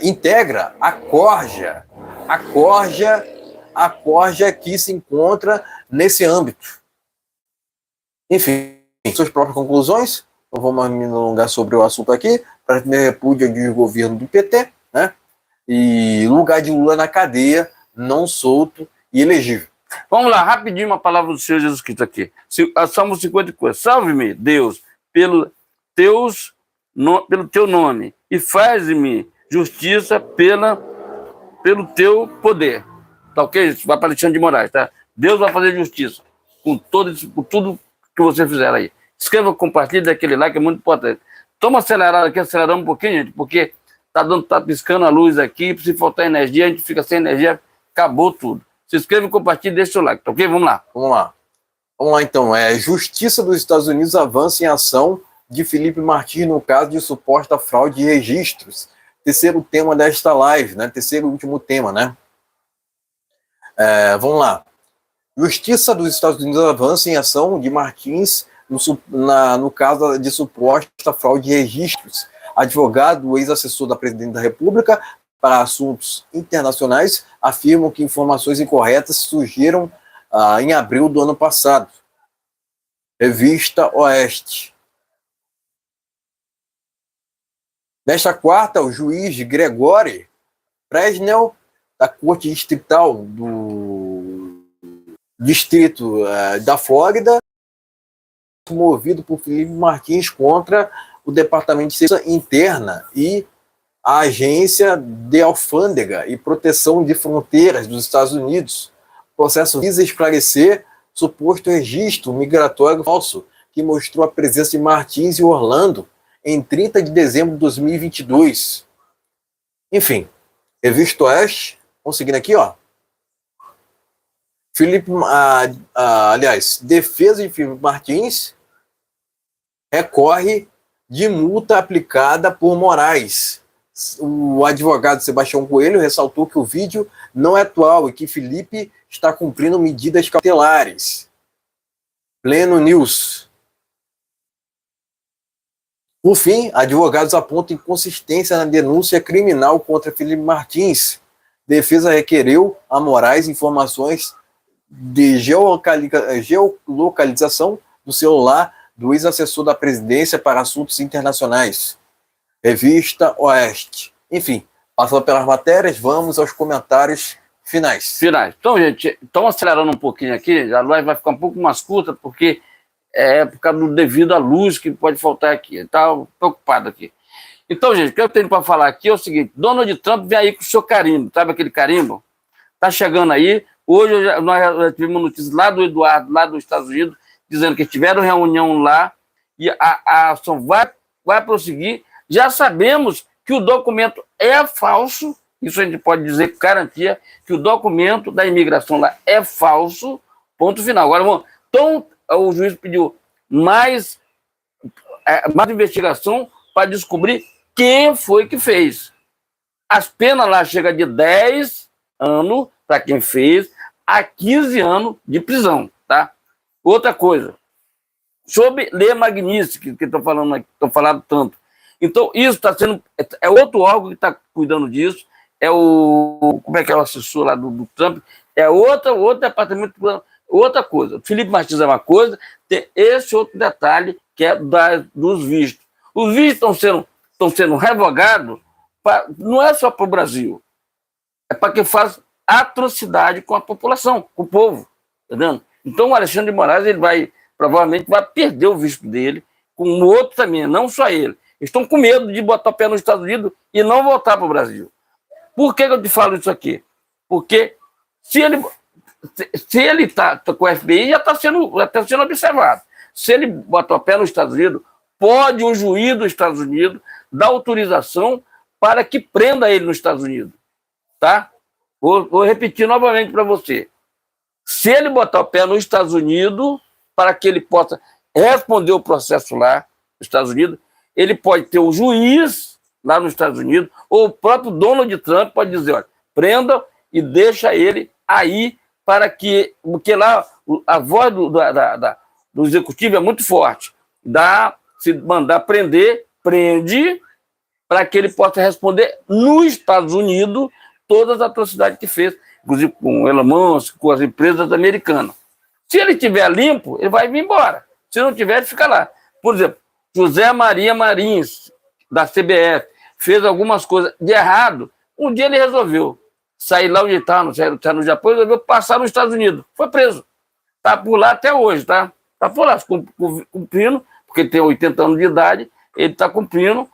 integra a Corja. A Corja que se encontra nesse âmbito. Enfim, suas próprias conclusões. Não vou mais me alongar sobre o assunto aqui, para meu repúdio ao desgoverno do PT, né? E lugar de Lula na cadeia, não solto e elegível. Vamos lá, rapidinho, uma palavra do Senhor Jesus Cristo aqui. Salmo 50. Salve-me, Deus, pelo teu nome, e faz-me justiça pelo teu poder. Tá ok? Vai para Alexandre de Moraes, tá? Deus vai fazer justiça com tudo que você fizer aí. Escreva, compartilhe daquele like, é muito importante. Toma acelerado aqui, acelerando um pouquinho, gente, porque tá piscando a luz aqui, se faltar energia, a gente fica sem energia, acabou tudo. Se inscreva, compartilhe, deixa o seu like, tá ok? Vamos lá. Vamos lá, então. Justiça dos Estados Unidos avança em ação de Felipe Martins no caso de suposta fraude de registros. terceiro tema desta live, né? Terceiro e último tema, né? Vamos lá. Justiça dos Estados Unidos avança em ação de Martins no caso de suposta fraude de registros. Advogado, ex-assessor da Presidente da República para assuntos internacionais, afirmam que informações incorretas surgiram em abril do ano passado. Revista Oeste. Nesta quarta, o juiz Gregory Presnell, da Corte Distrital do Distrito da Flórida, movido por Felipe Martins contra o Departamento de Segurança Interna e a Agência de Alfândega e Proteção de Fronteiras dos Estados Unidos. O processo visa esclarecer suposto registro migratório falso que mostrou a presença de Martins em Orlando em 30 de dezembro de 2022. Enfim, Revista Oeste, vamos seguindo aqui, ó. Defesa de Felipe Martins recorre de multa aplicada por Moraes. O advogado Sebastião Coelho ressaltou que o vídeo não é atual e que Felipe está cumprindo medidas cautelares. Pleno News. Por fim, advogados apontam inconsistência na denúncia criminal contra Felipe Martins. Defesa requereu a Moraes informações de geolocalização do celular do ex-assessor da Presidência para Assuntos Internacionais. Revista Oeste. Enfim, passando pelas matérias, vamos aos comentários finais. Então, gente, estamos acelerando um pouquinho aqui, a live vai ficar um pouco mais curta, porque é por causa do devido à luz que pode faltar aqui. Está preocupado aqui. Então, gente, o que eu tenho para falar aqui é o seguinte: Donald Trump vem aí com o seu carimbo, sabe aquele carimbo? Está chegando aí. Hoje nós já tivemos notícias lá do Eduardo, lá dos Estados Unidos, dizendo que tiveram reunião lá e a ação vai prosseguir. Já sabemos que o documento é falso, isso a gente pode dizer com garantia, que o documento da imigração lá é falso, ponto final. Agora, então, o juiz pediu mais investigação para descobrir quem foi que fez. As penas lá chegam de 10 anos para quem fez, a 15 anos de prisão, tá? Outra coisa, sobre Lei Magnitsky, que estou falando tanto. Então, isso está sendo... É outro órgão que está cuidando disso, como é que é o assessor lá do Trump, outro departamento, outra coisa. Felipe Martins é uma coisa, tem esse outro detalhe, que é dos vistos. Os vistos estão sendo revogados, não é só para o Brasil, é para quem faz atrocidade com a população, com o povo, entendeu? Então o Alexandre de Moraes provavelmente vai perder o visto dele, com o outro também, não só ele. Eles estão com medo de botar o pé nos Estados Unidos e não voltar para o Brasil. Por que eu te falo isso aqui? Porque se ele está com o FBI, já está sendo observado. Se ele botar o pé nos Estados Unidos, pode o juiz dos Estados Unidos dar autorização para que prenda ele nos Estados Unidos. Tá? Vou repetir novamente para você. Se ele botar o pé nos Estados Unidos, para que ele possa responder o processo lá nos Estados Unidos, ele pode ter o juiz lá nos Estados Unidos, ou o próprio Donald Trump pode dizer, olha, prenda e deixa ele aí, porque lá a voz do executivo é muito forte. Se mandar prender, prende, para que ele possa responder nos Estados Unidos todas as atrocidades que fez, inclusive com o Elon Musk, com as empresas americanas. Se ele estiver limpo, ele vai vir embora. Se não tiver, ele fica lá. Por exemplo, José Maria Marins, da CBF, fez algumas coisas de errado. Um dia ele resolveu sair lá onde está, no Japão, resolveu passar nos Estados Unidos. Foi preso. Está por lá até hoje, tá? Está por lá, cumprindo, porque ele tem 80 anos de idade, ele está cumprindo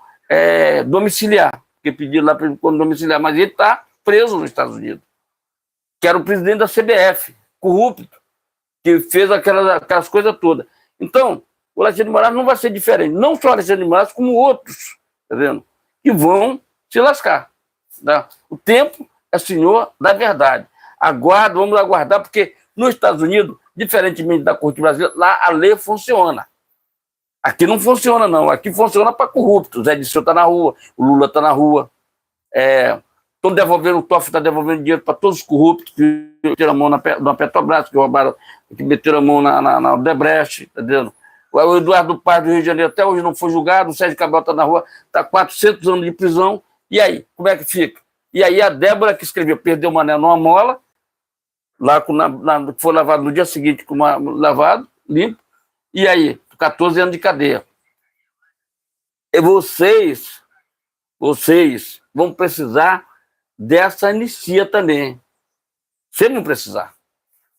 domiciliar, porque pediram lá para ele domiciliar, mas ele está preso nos Estados Unidos. Que era o presidente da CBF, corrupto, que fez aquelas coisas todas. Então, o Alexandre de Moraes não vai ser diferente. Não só o Alexandre de Moraes, como outros, tá vendo? Que vão se lascar. Tá? O tempo é senhor da verdade. Vamos aguardar, porque nos Estados Unidos, diferentemente da Corte Brasileira, lá a lei funciona. Aqui não funciona, não. Aqui funciona para corruptos. O Zé Disseu está na rua, o Lula está na rua. Estão devolvendo, o Toffoli está devolvendo dinheiro para todos os corruptos que meteram a mão na Petrobras, que roubaram, que meteram a mão na Odebrecht, tá entendendo? O Eduardo Paz do Rio de Janeiro até hoje não foi julgado, o Sérgio Cabral está na rua, está 400 anos de prisão, e aí, como é que fica? E aí a Débora, que escreveu, perdeu o mané numa mola, lá foi lavado no dia seguinte, lavado, limpo, e aí, 14 anos de cadeia. E vocês vão precisar dessa anistia também. Vocês vão precisar.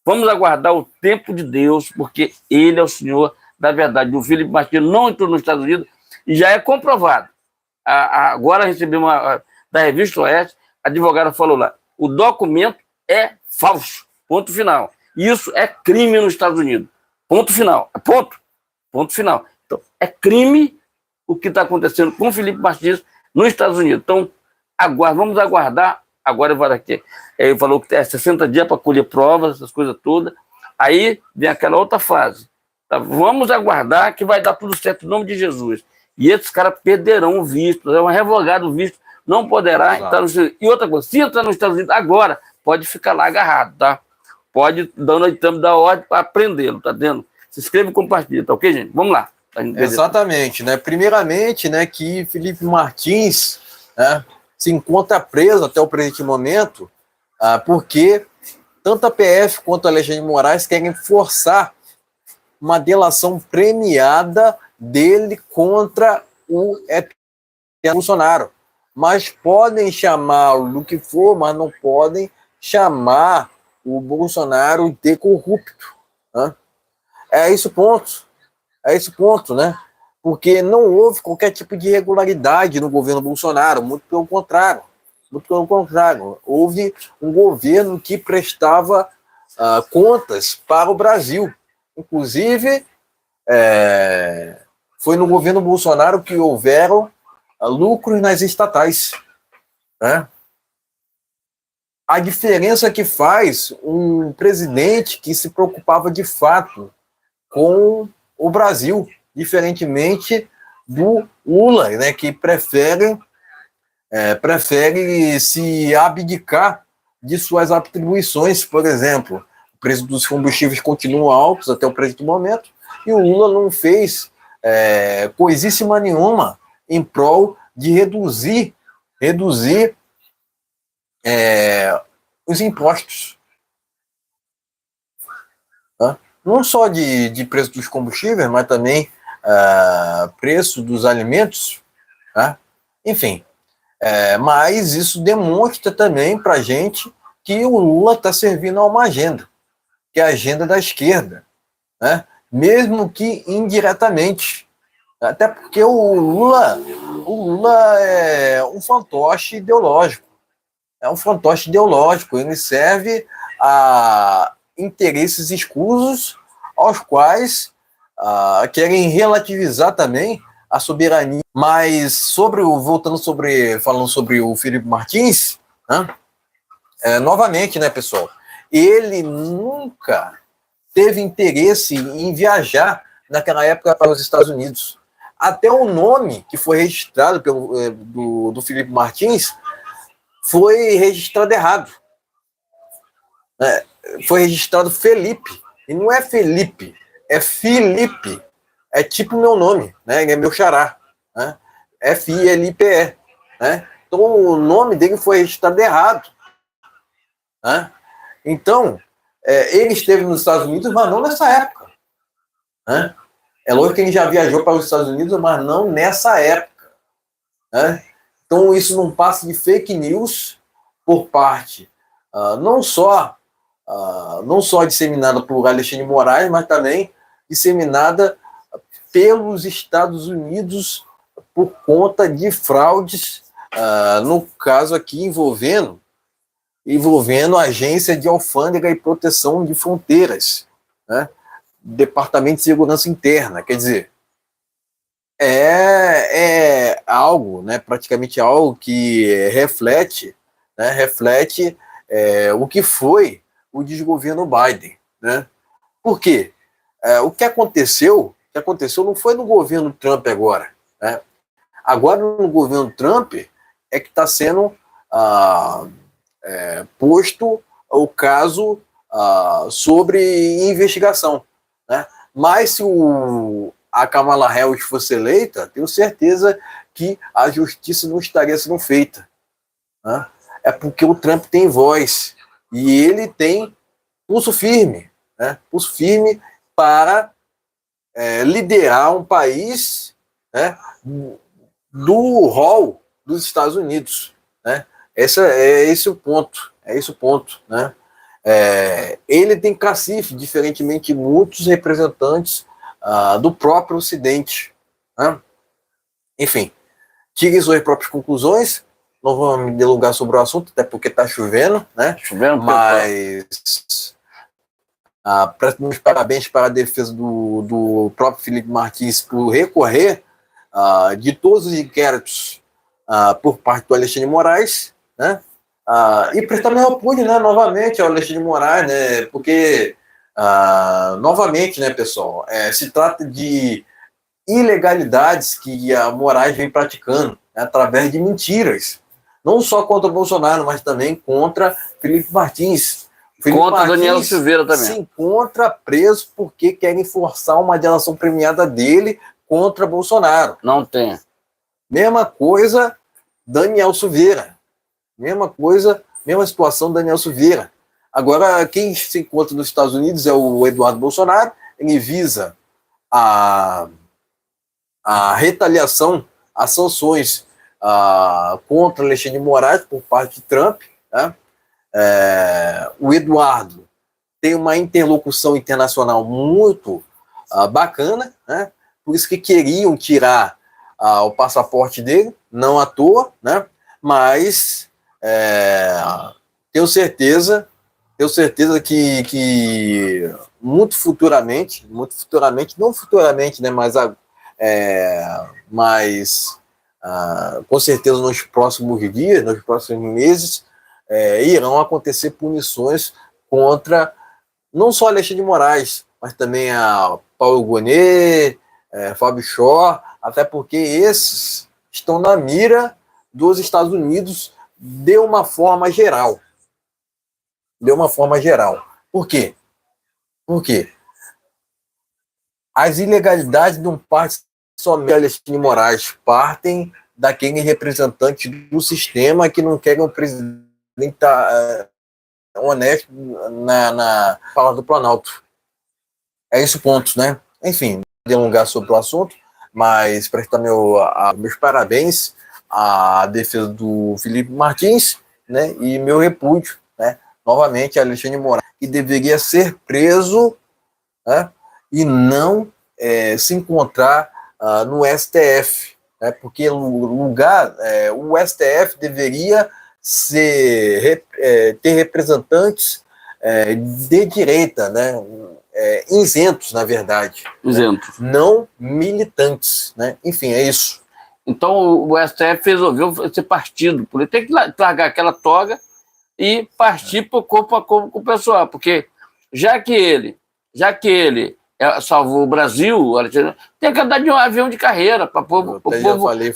Vamos aguardar o tempo de Deus, porque Ele é o Senhor da verdade. O Felipe Martins não entrou nos Estados Unidos e já é comprovado. Agora recebemos da Revista Oeste, a advogada falou lá, o documento é falso, ponto final. Isso é crime nos Estados Unidos. Ponto final. Ponto final. Então, é crime o que está acontecendo com o Felipe Martins nos Estados Unidos. Então, vamos aguardar. Agora ele falou que tem 60 dias para colher provas, essas coisas todas. Aí vem aquela outra fase. Tá? Vamos aguardar que vai dar tudo certo em nome de Jesus. E esses caras perderão o visto, é um revogado o visto, não poderá entrar nos Estados Unidos. E outra coisa, se entrar nos Estados Unidos agora, pode ficar lá agarrado, tá? Pode dar ordem para prendê-lo, tá vendo? Se inscreve e compartilha, tá ok, gente? Vamos lá. Exatamente, né? Primeiramente, né, que Felipe Martins, né, se encontra preso até o presente momento, porque tanto a PF quanto a Alexandre de Moraes querem forçar uma delação premiada dele contra o Bolsonaro. Mas podem chamá-lo do que for, mas não podem chamar o Bolsonaro de corrupto. Né? É esse o ponto, né? Porque não houve qualquer tipo de irregularidade no governo Bolsonaro, muito pelo contrário. Houve um governo que prestava contas para o Brasil. Inclusive, foi no governo Bolsonaro que houveram lucros nas estatais. Né? A diferença que faz um presidente que se preocupava de fato com o Brasil, diferentemente do Lula, né, que prefere se abdicar de suas atribuições. Por exemplo, o preço dos combustíveis continuam altos até o presente momento, e o Lula não fez coisíssima nenhuma em prol de reduzir os impostos. Tá? Não só de preço dos combustíveis, mas também preço dos alimentos. Tá? Enfim, mas isso demonstra também para a gente que o Lula está servindo a uma agenda, que é a agenda da esquerda, né? Mesmo que indiretamente. Até porque o Lula é um fantoche ideológico. Ele serve a interesses escusos aos quais querem relativizar também a soberania. Mas falando sobre o Felipe Martins, né, novamente, né, pessoal, ele nunca teve interesse em viajar naquela época para os Estados Unidos. Até o nome que foi registrado do Felipe Martins foi registrado errado. Foi registrado Felipe, e não é Felipe, é Filipe. É tipo meu nome, né? É meu xará, né? F-I-L-I-P-E. Né? Então o nome dele foi registrado errado. Né? Então, ele esteve nos Estados Unidos, mas não nessa época. Né? É lógico que ele já viajou para os Estados Unidos, mas não nessa época. Né? Então isso não passa de fake news por parte não só disseminada por Alexandre de Moraes, mas também disseminada pelos Estados Unidos por conta de fraudes, no caso aqui envolvendo a Agência de Alfândega e Proteção de Fronteiras, né? Departamento de Segurança Interna. Quer dizer, é algo, né, praticamente algo que reflete o que foi o desgoverno Biden. Né? Por quê? O que aconteceu não foi no governo Trump agora. Né? Agora, no governo Trump, é que está sendo posto o caso sobre investigação, né? Mas se a Kamala Harris fosse eleita, tenho certeza que a justiça não estaria sendo feita, né? É porque o Trump tem voz e ele tem pulso firme, né? Pulso firme para liderar um país, né, do rol dos Estados Unidos, né? Esse o ponto, esse o ponto, né? Ele tem cacife, diferentemente de muitos representantes do próprio Ocidente, né? Enfim, tire suas próprias conclusões. Não vou me delongar sobre o assunto, até porque está chovendo, né? Chovendo, mas presto meus parabéns para a defesa do próprio Felipe Martins por recorrer de todos os inquéritos por parte do Alexandre de Moraes, né? E prestar meu apoio, né, novamente ao Alexandre de Moraes, né? Porque, novamente, né, pessoal, se trata de ilegalidades que a Moraes vem praticando, né, através de mentiras, não só contra o Bolsonaro, mas também contra Felipe Martins. Felipe contra Martins Daniel Silveira também. se encontra preso porque querem forçar uma delação premiada dele contra Bolsonaro. Não tem. Mesma coisa, Daniel Silveira. Mesma coisa, mesma situação, Daniel Silveira. Agora, quem se encontra nos Estados Unidos é o Eduardo Bolsonaro. Ele visa a retaliação, as sanções contra Alexandre de Moraes por parte de Trump, né? O Eduardo tem uma interlocução internacional muito bacana, né? Por isso que queriam tirar o passaporte dele, não à toa, né? Mas tenho certeza que muito futuramente, não futuramente, né? Mas com certeza nos próximos dias, nos próximos meses, irão acontecer punições contra não só Alexandre de Moraes, mas também a Paulo Gonet, Fábio Shor, até porque esses estão na mira dos Estados Unidos de uma forma geral. Por quê? Porque as ilegalidades não partem somente de Alexandre de Moraes, partem daquele representante do sistema que não querem um presidente honesto na fala do Planalto. É esse o ponto, né? Enfim, delongar sobre o assunto, mas prestar meus parabéns à defesa do Felipe Martins, né? E meu repúdio, né? Novamente, a Alexandre de Moraes, que deveria ser preso, né? E não se encontrar no STF, né? Porque o STF deveria ter representantes de direita, né? Isentos, na verdade. Isentos. Né? Não militantes. Né? Enfim, é isso. Então o STF resolveu ser partido. Ele tem que largar aquela toga e partir para o corpo a corpo com o pessoal. Porque já que ele salvou o Brasil, tem que andar de um avião de carreira para o povo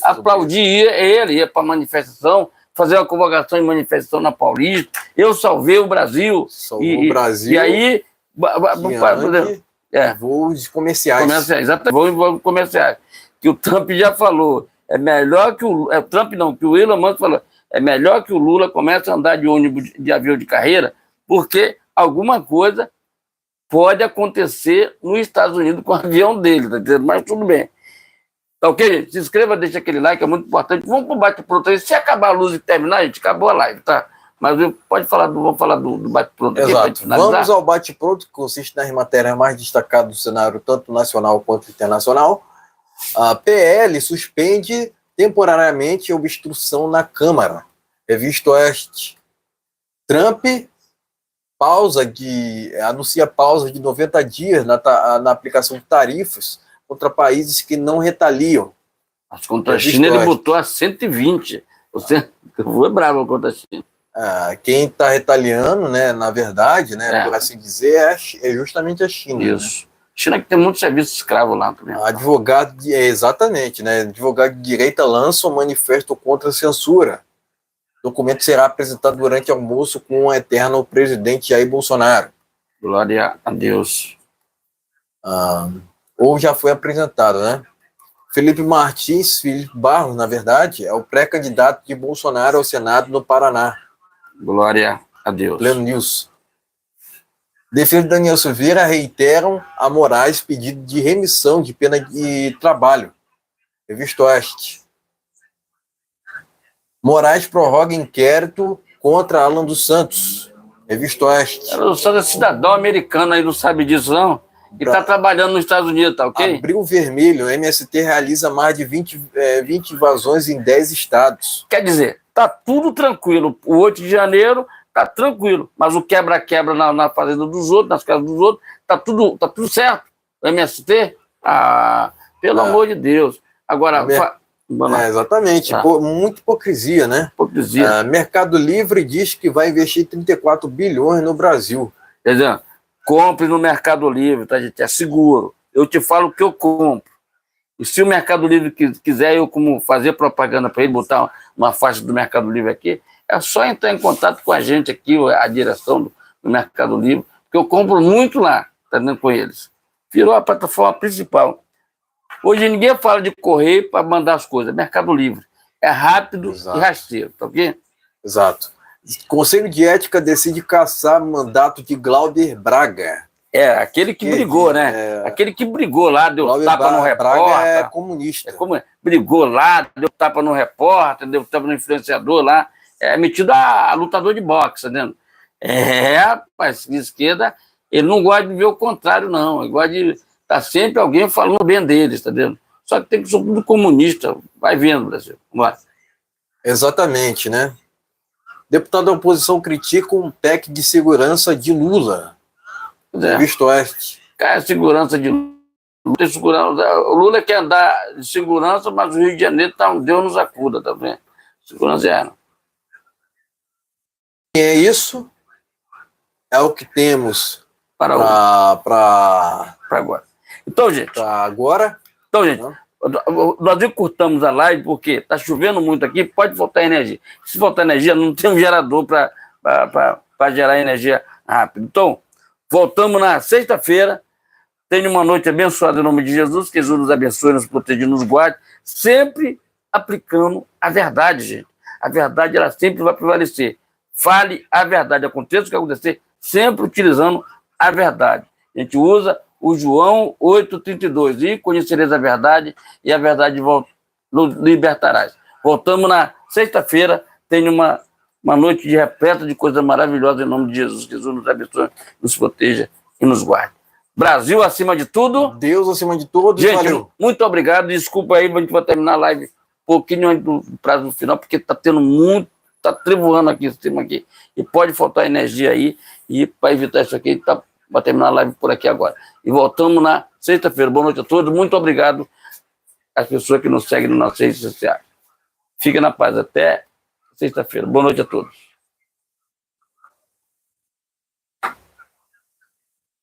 aplaudir ele, ir para a manifestação, fazer uma convocação de manifestação na Paulista. Eu salvei o Brasil. O Brasil. E aí... voos comerciais. Exatamente, voos comerciais. Que o Trump já falou. É melhor que o Elon Musk falou. É melhor que o Lula comece a andar de ônibus de avião de carreira, porque alguma coisa pode acontecer nos Estados Unidos com o avião dele, tá entendendo? Mas tudo bem. Tá ok, gente? Se inscreva, deixa aquele like, é muito importante. Vamos pro bate-pronto aí. Se acabar a luz e terminar, gente, acabou a live, tá? Mas vamos falar do bate-pronto. Exato. Vamos ao bate-pronto, que consiste nas matérias mais destacadas do cenário, tanto nacional quanto internacional. A PL suspende temporariamente a obstrução na Câmara. Revista Oeste. Trump anuncia pausa de 90 dias na aplicação de tarifas contra países que não retaliam. Mas contra a China ele botou a 120. Você foi bravo contra a China. Quem está retaliando, né, na verdade, né, por assim dizer, é justamente a China. Isso. Né? China que tem muito serviço escravo lá também. Exatamente, né? Advogado de direita lança um manifesto contra a censura. O documento será apresentado durante almoço com o eterno presidente Jair Bolsonaro. Glória a Deus. Ou já foi apresentado, né? Felipe Barros, na verdade, é o pré-candidato de Bolsonaro ao Senado no Paraná. Glória a Deus. Pleno News. Defesa de Daniel Silveira reiteram a Moraes pedido de remissão de pena de trabalho. Revista Oeste. Moraes prorroga inquérito contra Alan dos Santos. Revista Oeste. Alan dos Santos é cidadão americano aí, não sabe disso, não? E está trabalhando nos Estados Unidos, tá ok? Abril Vermelho, o MST realiza mais de 20 invasões em 10 estados. Quer dizer, tá tudo tranquilo. O 8 de janeiro tá tranquilo, mas o quebra-quebra na fazenda dos outros, nas casas dos outros, tá tudo certo. O MST, pelo amor de Deus. Agora, exatamente, muita hipocrisia, né? Hipocrisia. Mercado Livre diz que vai investir 34 bilhões no Brasil. Quer dizer, compre no Mercado Livre, tá, gente? É seguro. Eu te falo o que eu compro. E se o Mercado Livre quiser eu como fazer propaganda para ele, botar uma faixa do Mercado Livre aqui, é só entrar em contato com a gente aqui, a direção do Mercado Livre, porque eu compro muito lá, tá vendo, com eles. Virou a plataforma principal. Hoje ninguém fala de correio para mandar as coisas. Mercado Livre. É rápido e rasteiro, tá ok? Exato. Conselho de Ética decide caçar mandato de Glauber Braga. Aquele que brigou, né? Aquele que brigou lá, deu Glauber tapa no repórter. Braga é comunista. Brigou lá, deu tapa no repórter, deu tapa no influenciador lá. É metido a lutador de boxe, tá vendo? Rapaz, de esquerda, ele não gosta de ver o contrário, não. Ele gosta de tá sempre alguém falando bem deles, tá vendo? Só que tem que ser tudo comunista. Vai vendo, Brasil. Vamos lá. Exatamente, né? Deputado da oposição critica um PEC de segurança de Lula. Revista Oeste. Cara, segurança de Lula. Tem segurança. O Lula quer andar de segurança, mas o Rio de Janeiro tá um Deus nos acuda, tá vendo? Segurança é isso. É o que temos para agora. Então, gente. Para agora. Então, gente. Nós encurtamos a live porque está chovendo muito aqui, pode faltar energia. Se faltar energia, não tem um gerador para gerar energia rápido. Então, voltamos na sexta-feira. Tenha uma noite abençoada em nome de Jesus, que Jesus nos abençoe, nos proteja e nos guarde, sempre aplicando a verdade, gente. A verdade, ela sempre vai prevalecer. Fale a verdade, aconteça o que acontecer, sempre utilizando a verdade. A gente usa o João 8,32, e conhecereis a verdade, e a verdade libertarás. Voltamos na sexta-feira, tenha uma noite de repleta de coisas maravilhosas em nome de Jesus. Que Jesus nos abençoe, nos proteja e nos guarde. Brasil acima de tudo. Deus acima de todos. Gente, valeu. Muito obrigado. Desculpa aí, a gente vai terminar a live um pouquinho do prazo do final, porque está tendo muito, está trevoando aqui o sistema aqui, e pode faltar energia aí, e para evitar isso aqui, vai terminar a live por aqui agora. E voltamos na sexta-feira. Boa noite a todos. Muito obrigado às pessoas que nos seguem nas nossas redes sociais. Fica na paz. Até sexta-feira. Boa noite a todos.